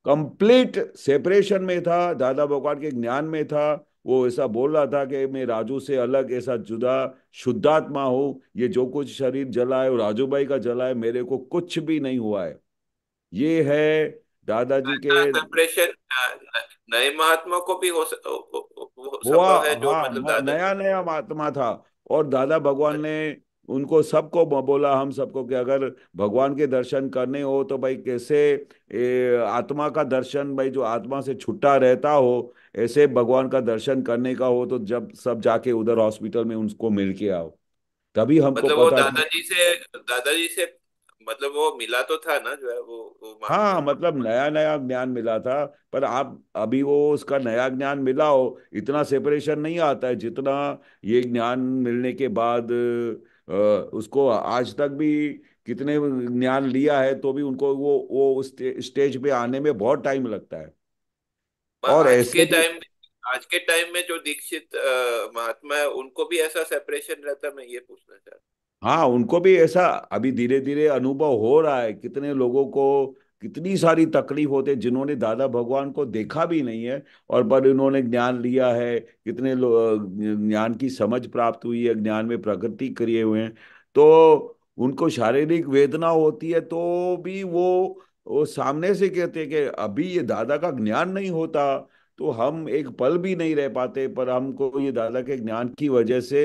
कंप्लीट सेपरेशन में था, दादा भगवान के ज्ञान में था। वो ऐसा बोल रहा था कि मैं राजू से अलग ऐसा जुदा शुद्धात्मा हूँ, ये जो कुछ शरीर जला है वो राजू भाई का जला है, मेरे को कुछ भी नहीं हुआ है। ये है दादाजी के। सेपरेशन नए महात्मा को भी हो हुआ, संभव है, जो हाँ, मतलब दादा। नया नया महात्मा था। और दादा भगवान ने उनको सबको बोला, हम सबको, कि अगर भगवान के दर्शन करने हो तो भाई कैसे आत्मा का दर्शन, भाई जो आत्मा से छुट्टा रहता हो, ऐसे भगवान का दर्शन करने का हो तो जब सब जाके उधर हॉस्पिटल में उनको मिल के आओ। तभी हमको मतलब वो पता चला। दादाजी से मतलब वो मिला तो था ना, जो है वो महात्मा। हाँ, मतलब नया नया ज्ञान मिला था। पर आप अभी वो उसका नया ज्ञान मिला हो, इतना सेपरेशन नहीं आता है जितना ये ज्ञान मिलने के बाद उसको आज तक भी कितने ज्ञान लिया है तो भी उनको वो उस स्टेज पे आने में बहुत टाइम लगता है। पर और ऐसे भी, आज के टाइम में जो दीक्षित महात्मा है उनको भी ऐसा सेपरेशन रहता, मैं ये पूछना चाहता हाँ, उनको भी ऐसा अभी धीरे धीरे अनुभव हो रहा है। कितने लोगों को कितनी सारी तकलीफ होते हैं जिन्होंने दादा भगवान को देखा भी नहीं है, और पर इन्होंने ज्ञान लिया है। कितने ज्ञान की समझ प्राप्त हुई है, ज्ञान में प्रगति किए हुए हैं, तो उनको शारीरिक वेदना होती है तो भी वो सामने से कहते हैं कि अभी ये दादा का ज्ञान नहीं होता तो हम एक पल भी नहीं रह पाते, पर हमको ये दादा के ज्ञान की वजह से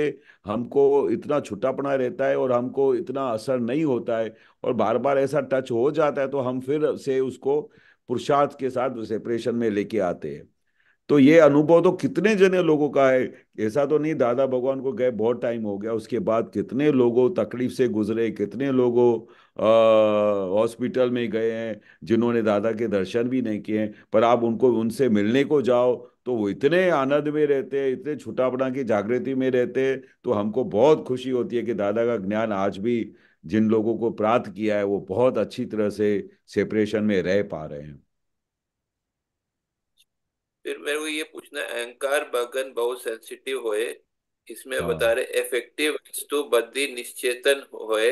हमको इतना छुट्टापना रहता है और हमको इतना असर नहीं होता है। और बार बार ऐसा टच हो जाता है तो हम फिर से उसको पुरुषार्थ के साथ सेपरेशन में लेके आते हैं। तो ये अनुभव तो कितने जने लोगों का है। ऐसा तो नहीं दादा भगवान को गए बहुत टाइम हो गया, उसके बाद कितने लोगों तकलीफ से गुजरे, कितने लोगों हॉस्पिटल में गए हैं जिन्होंने दादा के दर्शन भी नहीं किए हैं, पर आप उनको उनसे मिलने को जाओ तो वो इतने आनंद में रहते हैं, इतने छुटापना की जागृति में रहते हैं। तो हमको बहुत खुशी होती है कि दादा का ज्ञान आज भी जिन लोगों को प्राप्त किया है वो बहुत अच्छी तरह से सेपरेशन में रह पा रहे हैं। फिर मेरे को ये पूछना है, अहंकार बगन बहुत सेंसिटिव होए, इसमें बता हाँ। रहे इफेक्टिव वस्तु बद्दी निश्चेतन होए,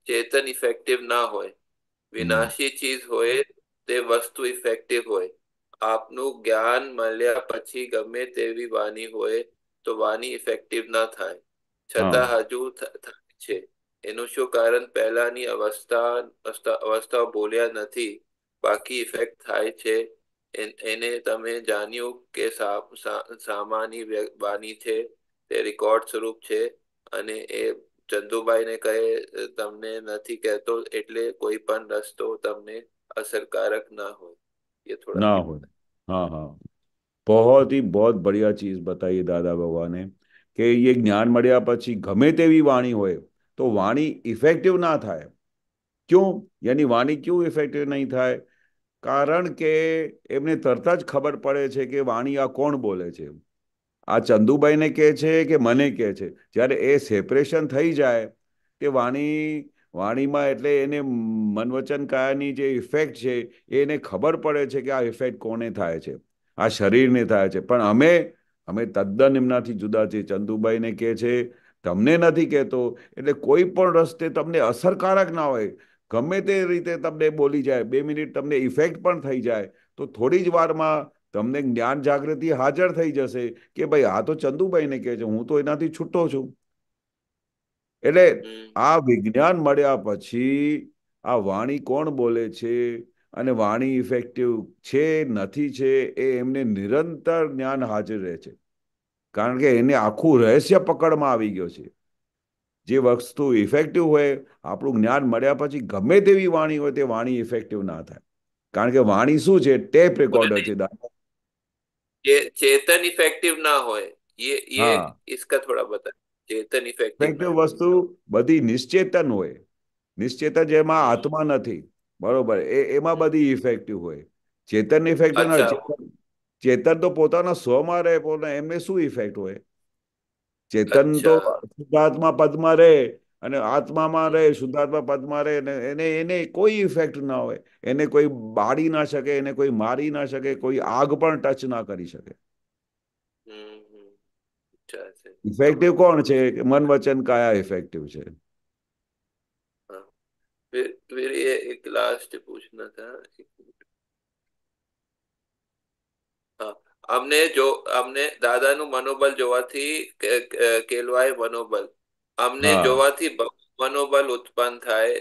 चेतन इफेक्टिव ना होए, हम्म। વિનાશી ચીજ હોય તે વસ્તુ ઇફેક્ટિવ હોય. આપનું જ્ઞાન મળ્યા પછી ગમે તેવી વાણી હોય તો વાણી ઇફેક્ટિવ ના થાય, છતાં हाँ। હજુ થાય છે. એનું શું કારણ? પહેલાની અવસ્થાઓ બોલ્યા નથી, બાકી ઇફેક્ટ થાય છે. એને તમે જાણ્યું કે સામાની વાણી છે, તે રેકોર્ડ સ્વરૂપ છે, અને એ ચંદુભાઈને કહે તમને નથી કહેતો એટલે કોઈ પણ રસ્તો તમને असरकारक ना हो. ये थोड़ा ना ये हो। बता. हाँ हाँ, बहुत ही बहुत बढ़िया चीज बताई दादा भगवाने કે ये જ્ઞાન મળ્યા પછી ગમે તેવી વાણી હોય તો વાણી ઇફેક્ટિવ ના થાય। क्यों? यानी વાણી क्यों ઇફેક્ટિવ નહીં થાય? કારણ કે એમને તરત જ ખબર પડે છે કે વાણી આ કોણ બોલે છે। આ ચંદુભાઈને કહે છે કે મને કહે છે, જ્યારે એ સેપરેશન થઈ જાય તે વાણીમાં એટલે એને મન વચન કાયાની જે ઇફેક્ટ છે એને ખબર પડે છે કે આ ઇફેક્ટ કોને થાય છે, આ શરીરને થાય છે। પણ અમે તદ્દન એમનાથી જુદા છીએ। ચંદુભાઈને કહે છે તમને નથી કહેતો એટલે કોઈ પણ રસ્તે તમને અસરકારક ના હોય, ગમે તે રીતે તમને બોલી જાય, 2 મિનિટ તમને ઇફેક્ટ પણ થઈ જાય તો થોડી જ વારમાં તમને જ્ઞાન જાગૃતિ હાજર થઈ જશે કે ભાઈ આ તો ચંદુભાઈને કહે છે, હું તો એનાથી છૂટો છું। એટલે हम्म. આ વિજ્ઞાન મળ્યા પછી આ વાણી કોણ બોલે છે અને વાણી ઇફેક્ટિવ છે નથી છે એ એમને નિરંતર જ્ઞાન હાજર રહે છે। કારણ કે એને આખું રહસ્ય પકડમાં આવી ગયો છે। જે વસ્તુ ઇફેક્ટિવ હોય, આપણું જ્ઞાન મળ્યા પછી ગમે તેવી વાણી હોય તે વાણી ઇફેક્ટિવ ના થાય। કારણ કે વાણી શું છે? ટેપ बोले રેકોર્ડર नहीं, છે દાદા। चेतन इफेक्टिव ना होए, ये હા, इसका थोड़ा बता. चेतन इफेक्टिव ना ઇફેક્ટિવ हो. વસ્તુ બધી નિશ્ચેતન હોય। નિશ્ચેતન જેમાં हम्म. આત્મા નથી, બરોબર, એમાં બધી ઇફેક્ટિવ હોય। ચેતન ઇફેક્ટિવ ના अच्छा. ચેતન, ચેતન તો પોતાના સ્વમાં રહે, પોતા એમને શું ઇફેક્ટ હોય? ચેતન તો अच्छा. શુદ્ધાત્મા પદમાં રહે અને આત્મામાં हम्म. રહે, શુદ્ધાત્મા પદમાં રહે ને એને કોઈ ઇફેક્ટ ના હોય। એને કોઈ બાળી ના શકે, એને કોઈ મારી ના શકે, કોઈ આગ પણ ટચ ના કરી શકે। हम्म. अच्छा से ઇફેક્ટિવ समझ गया. કોણ છે? કે મન વચન કાયા ઇફેક્ટિવ છે। हाँ. फिर ये एक लास्ट पूछना था. હા. અમને દાદાનું મનોબળ જોવાથી કેલવાય મનોબલ, અમને हाँ જોવાથી मनोबल उत्पन्न થાય.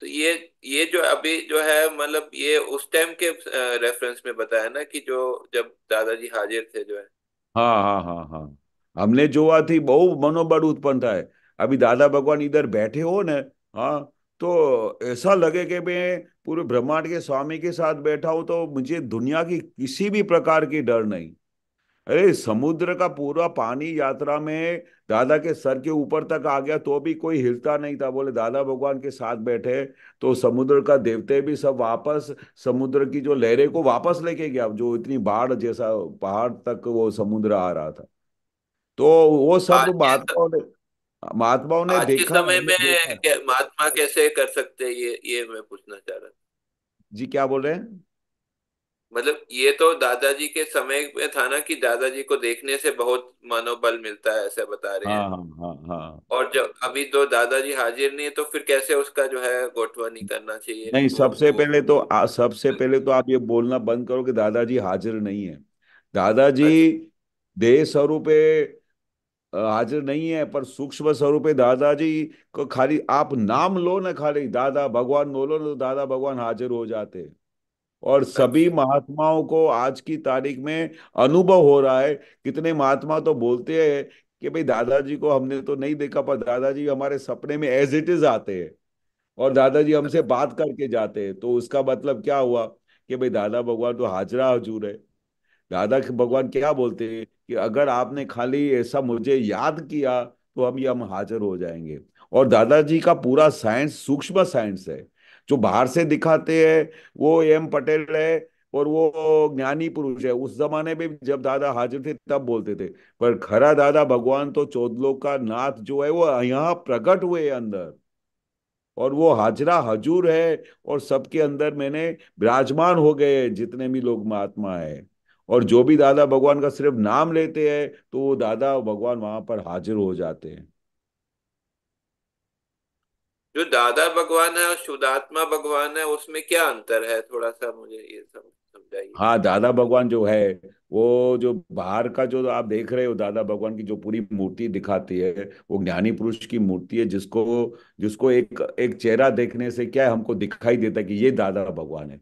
तो ये जो अभी जो है मतलब ये उस टाइम के रेफरेंस में बताया ना कि जो जब दादाजी हाजिर थे जो है. हाँ हाँ हाँ हाँ, અમને જોવાથી બહુ મનોબળ ઉત્પન્ન થાય। अभी दादा भगवान इधर बैठे हो ना, हाँ, तो ऐसा लगे कि मैं पूरे ब्रह्मांड के स्वामी के साथ बैठा हूं, तो मुझे दुनिया की किसी भी प्रकार की डर नहीं। अरे समुद्र का पूरा पानी यात्रा में दादा के सर के ऊपर तक आ गया तो भी कोई हिलता नहीं था, बोले दादा भगवान के साथ बैठे। तो समुद्र का देवते भी सब वापस, समुद्र की जो लहरें को वापस लेके गया, जो इतनी बाढ़ जैसा पहाड़ तक वो समुद्र आ रहा था। तो वो सब आज के महात्माओं ने आज के देखा, समय हमने में देखा। महात्मा कैसे कर सकते हैं, ये मैं पूछना चाह रहा था। जी क्या बोल रहे हैं? मतलब ये तो दादाजी के समय में था ना, कि दादाजी को देखने से बहुत मनोबल मिलता है, ऐसे बता रहे हाँ हैं। हाँ हाँ हाँ। और जब अभी तो दादाजी हाजिर नहीं है, तो फिर कैसे उसका जो है गोठवनी करना चाहिए नहीं, वो। सबसे पहले तो आप ये बोलना बंद करो कि दादाजी हाजिर नहीं है। दादाजी अच्छा। देह स्वरूपे हाजिर नहीं है, पर सूक्ष्म स्वरूपे दादाजी को खाली आप नाम लो ना, खाली दादा भगवान बोलो ना, तो दादा भगवान हाजिर हो जाते हैं। और सभी अच्छा। महात्माओं को आज की तारीख में अनुभव हो रहा है। कितने महात्मा तो बोलते हैं कि भाई दादाजी को हमने तो नहीं देखा, पर दादाजी हमारे सपने में एज इट इज आते हैं और दादाजी हमसे बात करके जाते हैं। तो उसका मतलब क्या हुआ कि भाई दादा भगवान तो हाजरा हजूर है। दादा भगवान क्या बोलते हैं कि अगर आपने खाली ऐसा मुझे याद किया तो हम हाजिर हो जाएंगे। और दादाजी का पूरा साइंस सूक्ष्म साइंस है। जो बाहर से दिखाते हैं वो एम पटेल है और वो ज्ञानी पुरुष है, उस जमाने में जब दादा हाजिर थे तब बोलते थे। पर खरा दादा भगवान तो चौदलोक का नाथ जो है वो यहाँ प्रकट हुए अंदर, और वो हाजरा हजूर है। और सबके अंदर मैंने विराजमान हो गए जितने भी लोग महात्मा है। और जो भी दादा भगवान का सिर्फ नाम लेते हैं तो वो दादा भगवान वहां पर हाजिर हो जाते हैं। जो दादा भगवान है और शुद्धात्मा भगवान है, उसमें क्या अंतर है, थोड़ा सा मुझे ये समझाइए। हाँ, दादा भगवान जो है वो जो बाहर का जो आप देख रहे हो, दादा भगवान की जो पूरी मूर्ति दिखाती है वो ज्ञानी पुरुष की मूर्ति है, जिसको जिसको एक एक चेहरा देखने से क्या है, हमको दिखाई देता है कि ये दादा भगवान है।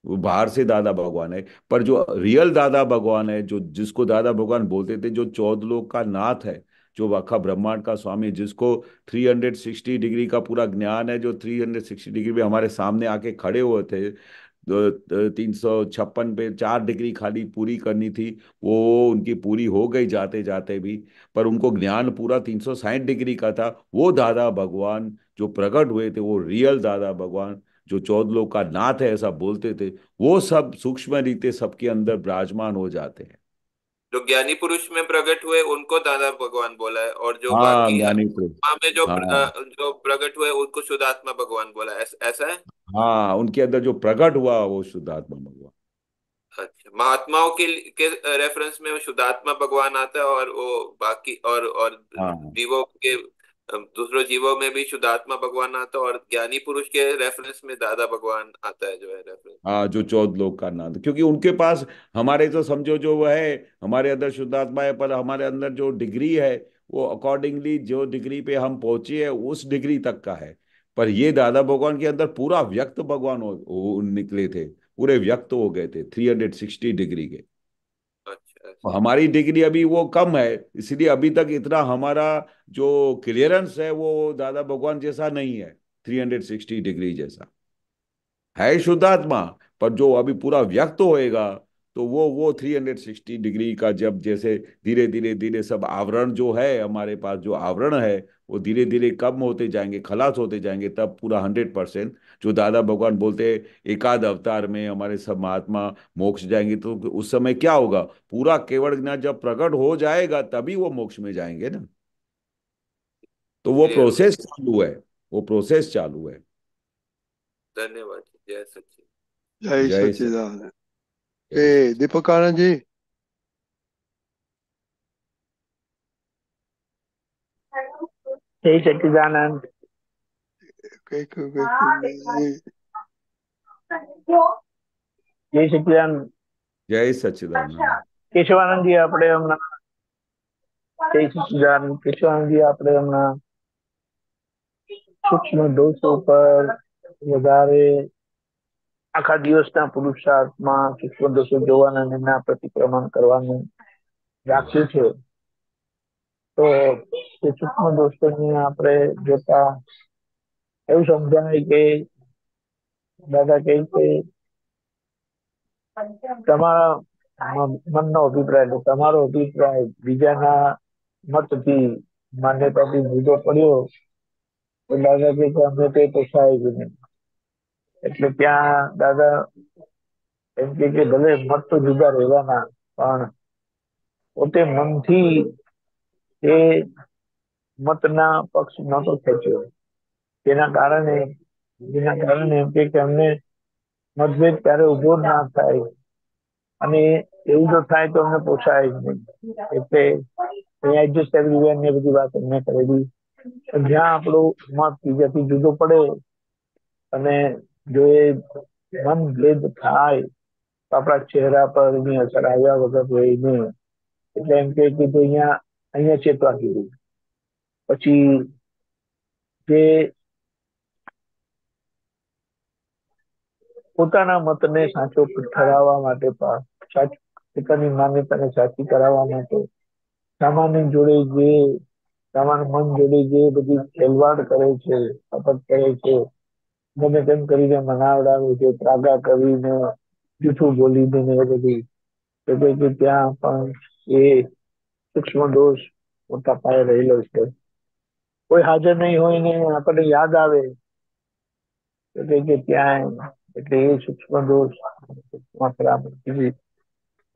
वो बाहर से दादा भगवान है, पर जो रियल दादा भगवान है, जो जिसको दादा भगवान बोलते थे, जो 14 लोक का नाथ है, जो अखा ब्रह्मांड का स्वामी, जिसको 360 डिग्री का पूरा ज्ञान है, जो 360 डिग्री में हमारे सामने आके खड़े हुए थे। 356 पे 4 डिग्री खाली पूरी करनी थी, वो उनकी पूरी हो गई जाते जाते भी। पर उनको ज्ञान पूरा 360 डिग्री का था। वो दादा भगवान जो प्रकट हुए थे, वो रियल दादा भगवान, जो 14 लोक का नाथ है ऐसा बोलते थे, वो सब सूक्ष्म रीते सबके अंदर विराजमान हो जाते हैं। जो ज्ञानी पुरुष में प्रकट हुए उनको दादा भगवान बोला है, और जो हाँ, बाकी ज्ञानी पुरुष। आत्मा में हाँ जो प्रकट हुए उनको शुद्धात्मा भगवान बोला है, ऐसा है। हाँ, उनके अंदर जो प्रकट हुआ वो शुद्धात्मा भगवान। अच्छा, महात्माओं के रेफरेंस में वो शुद्धात्मा भगवान आता है, और वो बाकी और हाँ जीवों के दूसरों जीवों में भी शुद्धात्मा भगवान आता है, और ज्ञानी पुरुष के रेफरेंस में दादा भगवान आता है, जो है रेफरेंस। हाँ, जो 14 लोक का नाथ, क्योंकि उनके पास हमारे तो समझो जो वो है, हमारे अंदर शुद्धात्मा है, पर हमारे अंदर जो डिग्री है वो अकॉर्डिंगली जो डिग्री पे हम पहुंचे हैं उस डिग्री तक का है। पर ये दादा भगवान के अंदर पूरा व्यक्त भगवान निकले थे, पूरे व्यक्त हो गए थे 360 डिग्री के। अच्छा, और अच्छा। हमारी डिग्री अभी वो कम है, इसलिए अभी तक इतना हमारा जो क्लियरेंस है वो दादा भगवान जैसा नहीं है, 360 डिग्री जैसा है शुद्धात्मा। पर जो अभी पूरा व्यक्त होएगा तो वो 360 डिग्री का, जब जैसे धीरे धीरे धीरे सब आवरण जो है हमारे पास, जो आवरण है वो धीरे धीरे कम होते जाएंगे, खलास होते जाएंगे, तब पूरा 100% जो दादा भगवान बोलते हैं एकाध अवतार में हमारे सब महात्मा मोक्ष जाएंगे, तो उस समय क्या होगा, पूरा केवल ज्ञान जब प्रकट हो जाएगा तभी वो मोक्ष में जाएंगे ना। तो वो क्लियर हो गया। प्रोसेस चालू है, वो प्रोसेस चालू है। धन्यवाद जी, जय सच्ची। जय जय सच। सच्चिदानंद। जय सच। दीपक आनंद जी। जय सच्चिदानंद। જય સચ્ચિદાનંદ। जय सच्चिदानंद। કેશવાનંદજી આપણે હમણાં જય સચ્ચિદાનંદ કેશવાનંદજી આપણે હમણાં સૂક્ષ્મ દોષો પર વધારે આખા દિવસના પુરુષાર્થમાં સૂક્ષ્મ દોષો જોવાના અને એના પ્રતિક્રમણ કરવાનું રાખ્યું છે। તો છે સૂક્ષ્મ દોષોને આપણે જોતા એવું સમજાય કે દાદા કહે કે તમારા મનનો અભિપ્રાય, તમારો અભિપ્રાય બીજાના મતથી માન્યતાથી જુદો પડ્યો તો દાદા કહે કે અમને તે પોસાય જ નહીં. એટલે ત્યાં દાદા એમ કે ભલે મત તો જુદા રહેવાના, પણ પોતે મનથી એ મતના પક્ષ નતો ખેંચ્યો. જેના કારણે એમ કે અમને મતભેદ ત્યારે ઉભો ના થાય, અને એવું જો થાય તો અમને પોસાય જ નહીં. એટલે એડજસ્ટ એવરીવેર ને બધી વાત એમને કરેલી. જ્યાં આપણો મત બીજાથી જુદો પડે અને જો એ મનભેદ થાય તો આપણા ચહેરા પર એની અસર આવ્યા વગર હોય નહીં. એટલે એમ કે અહીંયા ચેતવા કીધું. પછી જે પોતાના મતને સાચો ઠરાવવા માટે પોતાની માન્યતાને સાચી કરાવવા માટે સામાન્ય મન જોડે જે બધી ખેલવાડ કરે છે, કપટ કરે છે, ગમે તેમ કરીને મનાવડાવે છે, ત્રાગા કરીને, જૂઠું બોલીને ને એ બધી, તો કે ત્યાં પણ એ સૂક્ષ્મ દોષ મોટા પાયે રહેલો છે. કોઈ હાજર નહીં હોય ને આપણને યાદ આવે તો કે ત્યાં એટલે એ સૂક્ષ્મ દોષ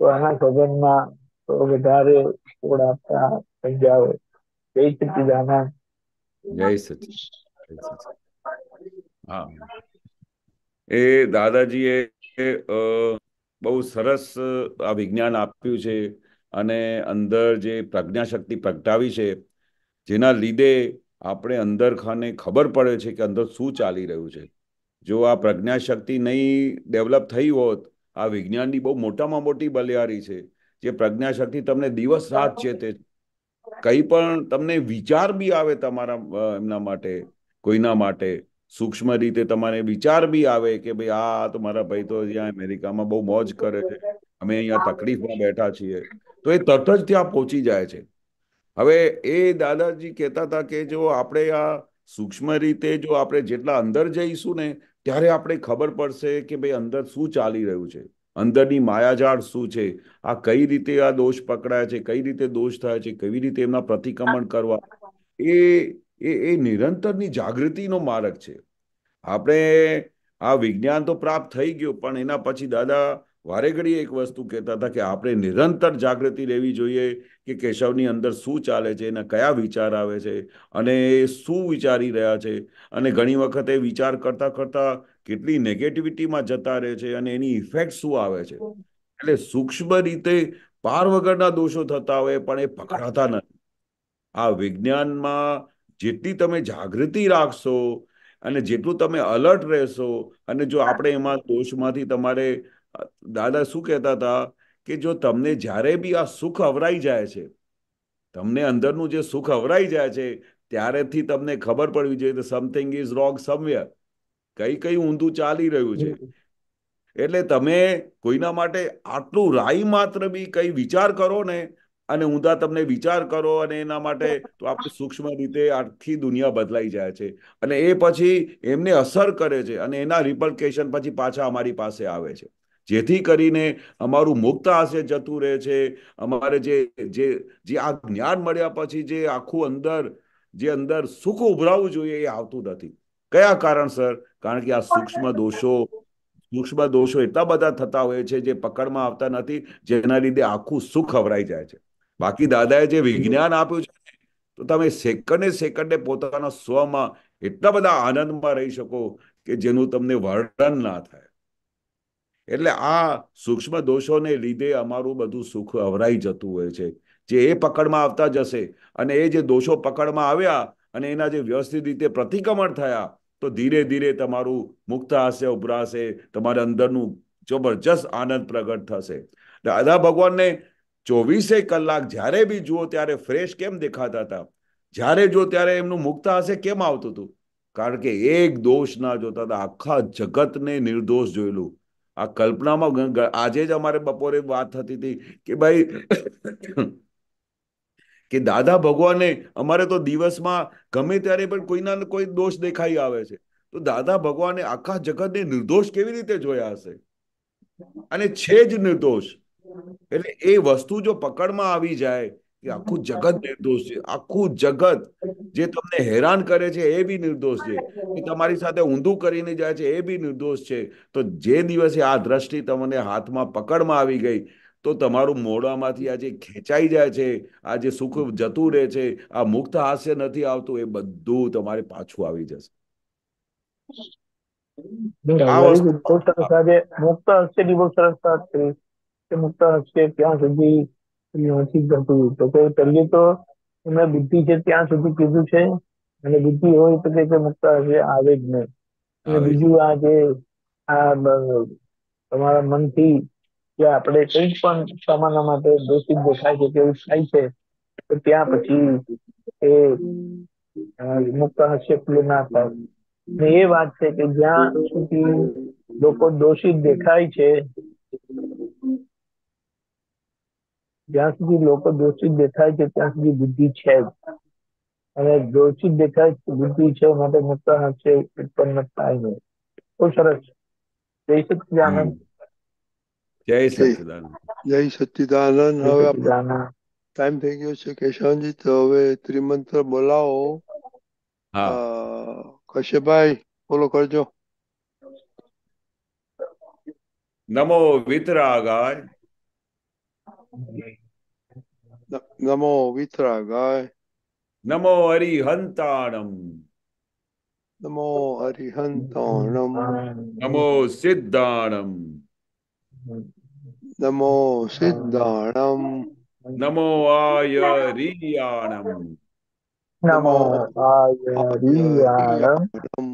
તો આના સદનમાં તો વધારે છોડ આપતા સમજાવે. જય સચ્ચિદાનંદ. જય સચિન. હા, એ દાદાજીએ બહુ સરસ આ વિજ્ઞાન આપ્યું છે, અને અંદર જે પ્રજ્ઞાશક્તિ પ્રગટાવી છે, જેના લીધે આપણે અંદર ખાને ખબર પડે છે કે અંદર શું ચાલી રહ્યું છે. જો આ પ્રજ્ઞાશક્તિ નહીં ડેવલપ થઈ હોત, આ વિજ્ઞાનની બહુ મોટામાં મોટી બલિયારી છે. જે પ્રજ્ઞાશક્તિ તમને દિવસ રાત ચેતે, કંઈ પણ તમને વિચાર બી આવે તમારા એમના માટે, કોઈના માટે સૂક્ષ્મ રીતે તમારે વિચાર બી આવે કે ભાઈ આ તો મારા ભાઈ તો અહીંયા અમેરિકામાં બહુ મોજ કરે છે, અમે અહીંયા તકલીફમાં બેઠા છીએ, તો એ તરત જ ત્યાં પહોંચી જાય છે. હવે એ દાદાજી કહેતા હતા કે જો આપણે આ સૂક્ષ્મ રીતે જો આપણે જેટલા અંદર જઈશું ને, ત્યારે આપણે ખબર પડશે કે ભાઈ અંદર શું ચાલી રહ્યું છે, અંદરની માયાજાળ શું છે, આ કઈ રીતે આ દોષ પકડાય છે, કઈ રીતે દોષ થાય છે, કેવી રીતે એમના પ્રતિક્રમણ કરવા, એ એ નિરંતરની જાગૃતિનો માર્ગ છે. આપણે આ વિજ્ઞાન તો પ્રાપ્ત થઈ ગયું, પણ એના પછી દાદા વારે ઘડી એક વસ્તુ કહેતા હતા કે આપણે નિરંતર જાગૃતિ રહેવી જોઈએ કે કેશવની અંદર શું ચાલે છે, એના કયા વિચાર આવે છે, અને એ શું વિચારી રહ્યા છે, અને ઘણી વખત એ વિચાર કરતા કરતા કેટલી નેગેટિવિટીમાં જતા રહે છે, અને એની ઇફેક્ટ શું આવે છે. એટલે સૂક્ષ્મ રીતે પાર વગરના દોષો થતા હોય પણ એ પકડાતા નથી. આ વિજ્ઞાનમાં જેટલી તમે જાગૃતિ રાખશો અને જેટલું તમે અલર્ટ રહેશો, અને જો આપણે એમાં દોષમાંથી તમારે, દાદા શું કહેતા હતા કે જો તમને જ્યારે બી આ સુખ અવરાઈ જાય છે, તમને અંદરનું જે સુખ અવરાઈ જાય છે, ત્યારેથી તમને ખબર પડવી જોઈએ કે સમથિંગ ઇઝ રોંગ સમવેર, કઈ ઊંધું ચાલી રહ્યું છે. એટલે તમે કોઈના માટે આટલું રાઈ માત્ર બી કઈ વિચાર કરો ને, અને ઊંધા તમને વિચાર કરો, અને એના માટે તો આપણે સૂક્ષ્મ રીતે આખી દુનિયા બદલાઈ જાય છે, અને એ પછી એમને અસર કરે છે, અને એના રિપર્કેશન પછી પાછા અમારી પાસે આવે છે, જેથી કરીને અમારું મુક્ત હાસ્ય જતું રહે છે. અમારે જે જે જે આ જ્ઞાન મળ્યા પછી જે આખું અંદર સુખ ઉભરાવવું જોઈએ એ આવતું નથી. કયા કારણસર? કારણ કે આ સૂક્ષ્મ દોષો એટલા બધા થતા હોય છે જે પકડમાં આવતા નથી, જેના લીધે આખું સુખ અવરાઈ જાય છે. બાકી દાદાએ જે વિજ્ઞાન આપ્યું છે, તો તમે સેકન્ડે પોતાના સ્વમાં એટલા બધા આનંદમાં રહી શકો કે જેનું તમને વર્ણન ના થાય. એટલે આ સૂક્ષ્મ દોષોને લીધે અમારું બધું સુખ અવરાઈ જતું હોય છે. જે એ પકડમાં આવતા જશે, અને એ જે દોષો પકડમાં આવ્યા અને એના જે વ્યવસ્થિત રીતે પ્રતિક્રમણ થયા, તો ધીરે ધીરે તમારું મુક્ત હાસ્ય ઉભરાશે, તમારા અંદરનું જબરજસ્ત આનંદ પ્રગટ થશે. દાદા ભગવાનને 24 કલાક જ્યારે બી જુઓ ત્યારે ફ્રેશ કેમ દેખાતા હતા? જ્યારે જો ત્યારે એમનું મુક્ત હાસ્ય કેમ આવતું હતું? કારણ કે એક દોષ ના જોતા હતા, આખા જગતને નિર્દોષ જોયેલું. આ કલ્પનામાં આજે જ અમારે બપોરે વાત થતી હતી કે ભાઈ કે દાદા ભગવાને અમારે તો દિવસમાં ગમે ત્યારે પણ કોઈના ને કોઈ દોષ દેખાઈ આવે છે, તો દાદા ભગવાને આખા જગતને નિર્દોષ કેવી રીતે જોયા હશે? અને છે જ નિર્દોષ. એટલે એ વસ્તુ જો પકડમાં આવી જાય કે આખું જગત નિર્દોષ છે, આખું જગત જે તમને હેરાન કરે છે એ બી નિર્દોષ છે, કે તમારી સાથે ઊંધું કરીને જાય છે એ બી નિર્દોષ છે, તો જે દિવસે આ દ્રષ્ટિ તમને હાથમાં પકડમાં આવી ગઈ, તો તમારું મોઢામાંથી આ જે ખેંચાઈ જાય છે, આ જે સુખ જતું રહે છે, આ મુક્ત હાસ્ય નથી આવતું, એ બધું તમારે પાછું આવી જશે. આ વેરી વસ્તુ ગુડ. બહુ સરસ. આજે મુક્ત હસ્યની બહુ સરસ વાત કરી કે મુક્ત હસ્ય ત્યાં સુધી નથી કરતું. તો કે પહેલી તો એમને બુદ્ધિ છે ત્યાં સુધી કીધું છે, અને બુદ્ધિ હોય તો કે મુક્ત હસ્ય આવે જ નહીં. અને આવે છે. બીજું આ જે તમારા મનથી જે આપણે કંઈક પણ સામાન્ય માટે દોષિત દેખાય છે કે એવું થાય છે, તો ત્યાં પછી એ મુક્ત હસ્ય પેલું ના થાય. ને એ વાત છે કે જ્યાં સુધી લોકો દોષિત દેખાય છે, જ્યાં સુધી લોકો દોષિત દેખાય છે ત્યાં સુધી બુદ્ધિ છે જ. અને દોષિત દેખાય છે બુદ્ધિ છે, માટે મુક્ત હસ્ય ઉત્પન્ન થાય નહીં. બહુ સરસ. જય સચ્ચિદાનંદ. જય જય સચ્ચિદાનંદ. જય સચ્ચિદાનંદ. જય હવે આપણો સચ્ચિદાનંદ. ટાઈમ થઈ ગયો છે કેશવજી, તો હવે ત્રિમંત્ર બોલાવો. હા. કશ્યપભાઈ ફોલો કરજો. નમો વિતરાગાય. નમો વિતરાગાય. નમો હરિહંતાણમ. નમો હરિહંતાણમ. નમો સિદ્ધાણમ. નમો સિદ્ધાણમ. નમો આયરિયાણમ. નમો આયરિયાણમ. આયરિયાણમ.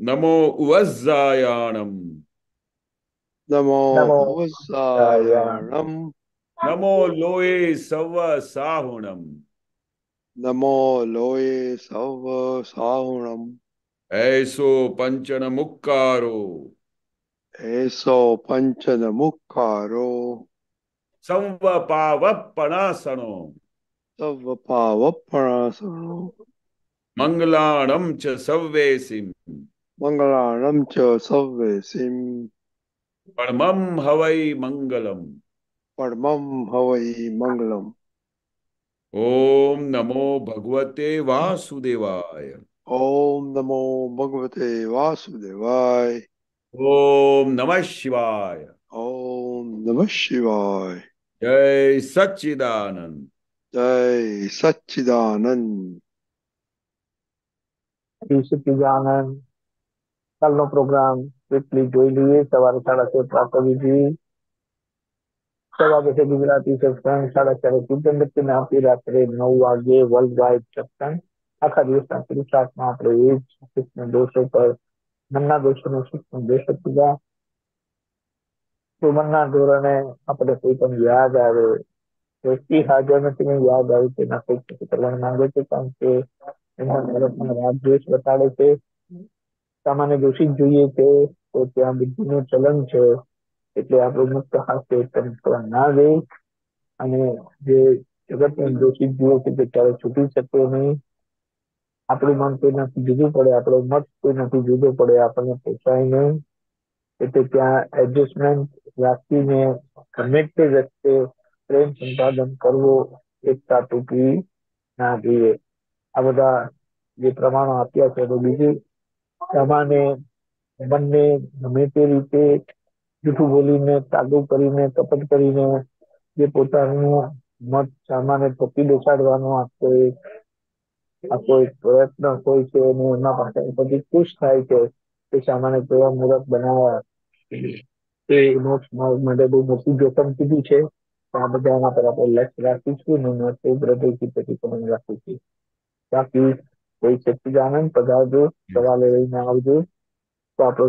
નમો ઉવઝ્ઝાયાણમ. નમો નમો ઉવસ્સાયાણમ. નમો લોએ સવ સાહુણમ. નમો લોય સવ સાહુણમ. એસો પંચન મુક્કારો. એસો પંચન મુક્કારો. સંવ પાવપણાસણો. સવ પાવપણાસણો. મંગલાણમ ચ સવ્વેસિમ. મંગળાણમ ચ સવ્વેસિમ. પરમમ હવૈ મંગલમ. પરમં હવૈ મંગલમ. ઓમ નમો ભગવતે વાસુદેવાય. ઓમ નમો ભગવતે વાસુદેવાય. ઓમ નમઃ શિવાય. ઓમ નમઃ શિવાય. જય સચ્ચિદાનંદ. જય સચ્ચિદાનંદ. જય સચ્ચિદાનંદ. કાલનો પ્રોગ્રામ ક્વિકલી જોઈ લઈએ. સવારે 7:30 પ્રાતઃવિધિ, 6 વાગે ગુજરાતી સત્સંગ, 4:30 કીર્તન ભક્તિ, આપી રાત્રે 9 વાગે વર્લ્ડ વાઇડ સત્સંગ. આખા દિવસના પુરુષાર્થમાં આપણે એ જ સૂક્ષ્મ દોષો પર, મનના દોષોનું સૂક્ષ્મ દોષ પૂજા. તો મનના ધોરણે આપણે કોઈ પણ યાદ આવે, વ્યક્તિ હાજર નથી યાદ આવે તેના કંઈક કરવાનું માંગે છે, કારણ કે એના તરફમાં રાગ દ્વેષ બતાડે છે. સામાન્ય દોષિત જોઈએ છે તો ત્યાં બુદ્ધિનું ચલન છે, એટલે આપણે મુક્ત હાસ્ય ઉત્પન્ન ના દે. અને જે જગતને દોષિત જોઈએ છે તે ક્યારે છૂટી શકે નહીં. આપણું મન કોઈનાથી જુદું પડે, આપણો મત કોઈનાથી જુદો પડે, આપણને પોસાય નહીં. એટલે ત્યાં એડજસ્ટમેન્ટ રાખીને ગમે તે વ્યક્તિ પ્રેમ સંપાદન કરવો, એકતા તૂટવી ના જોઈએ. આ બધા જે પ્રમાણો આપ્યા છે, તો બીજું સામાન્ય બંને ગમે તે રીતે જૂઠું બોલીને, તાગુ કરીને, કપટ કરીને જે પોતાનું મત સામાન્ય થકી બેસાડવાનો આખો એક પ્રયત્ન હોય છે, અને એના પાસે પછી ખુશ થાય છે કે સામાન્ય કેવા મૂર્ખ બનાવ્યા. એ મોક્ષ માર્ગ માટે બહુ મોટું જોખમ કીધું છે. આ બધા એના પર આપણે લક્ષ્ય રાખીશું ને હૃદયથી પ્રતિક્રમણ રાખીશું. બાકી કોઈ સચ્ચિદાનંદ પધારજો, સવાલે લઈને આવજો, તો આપણો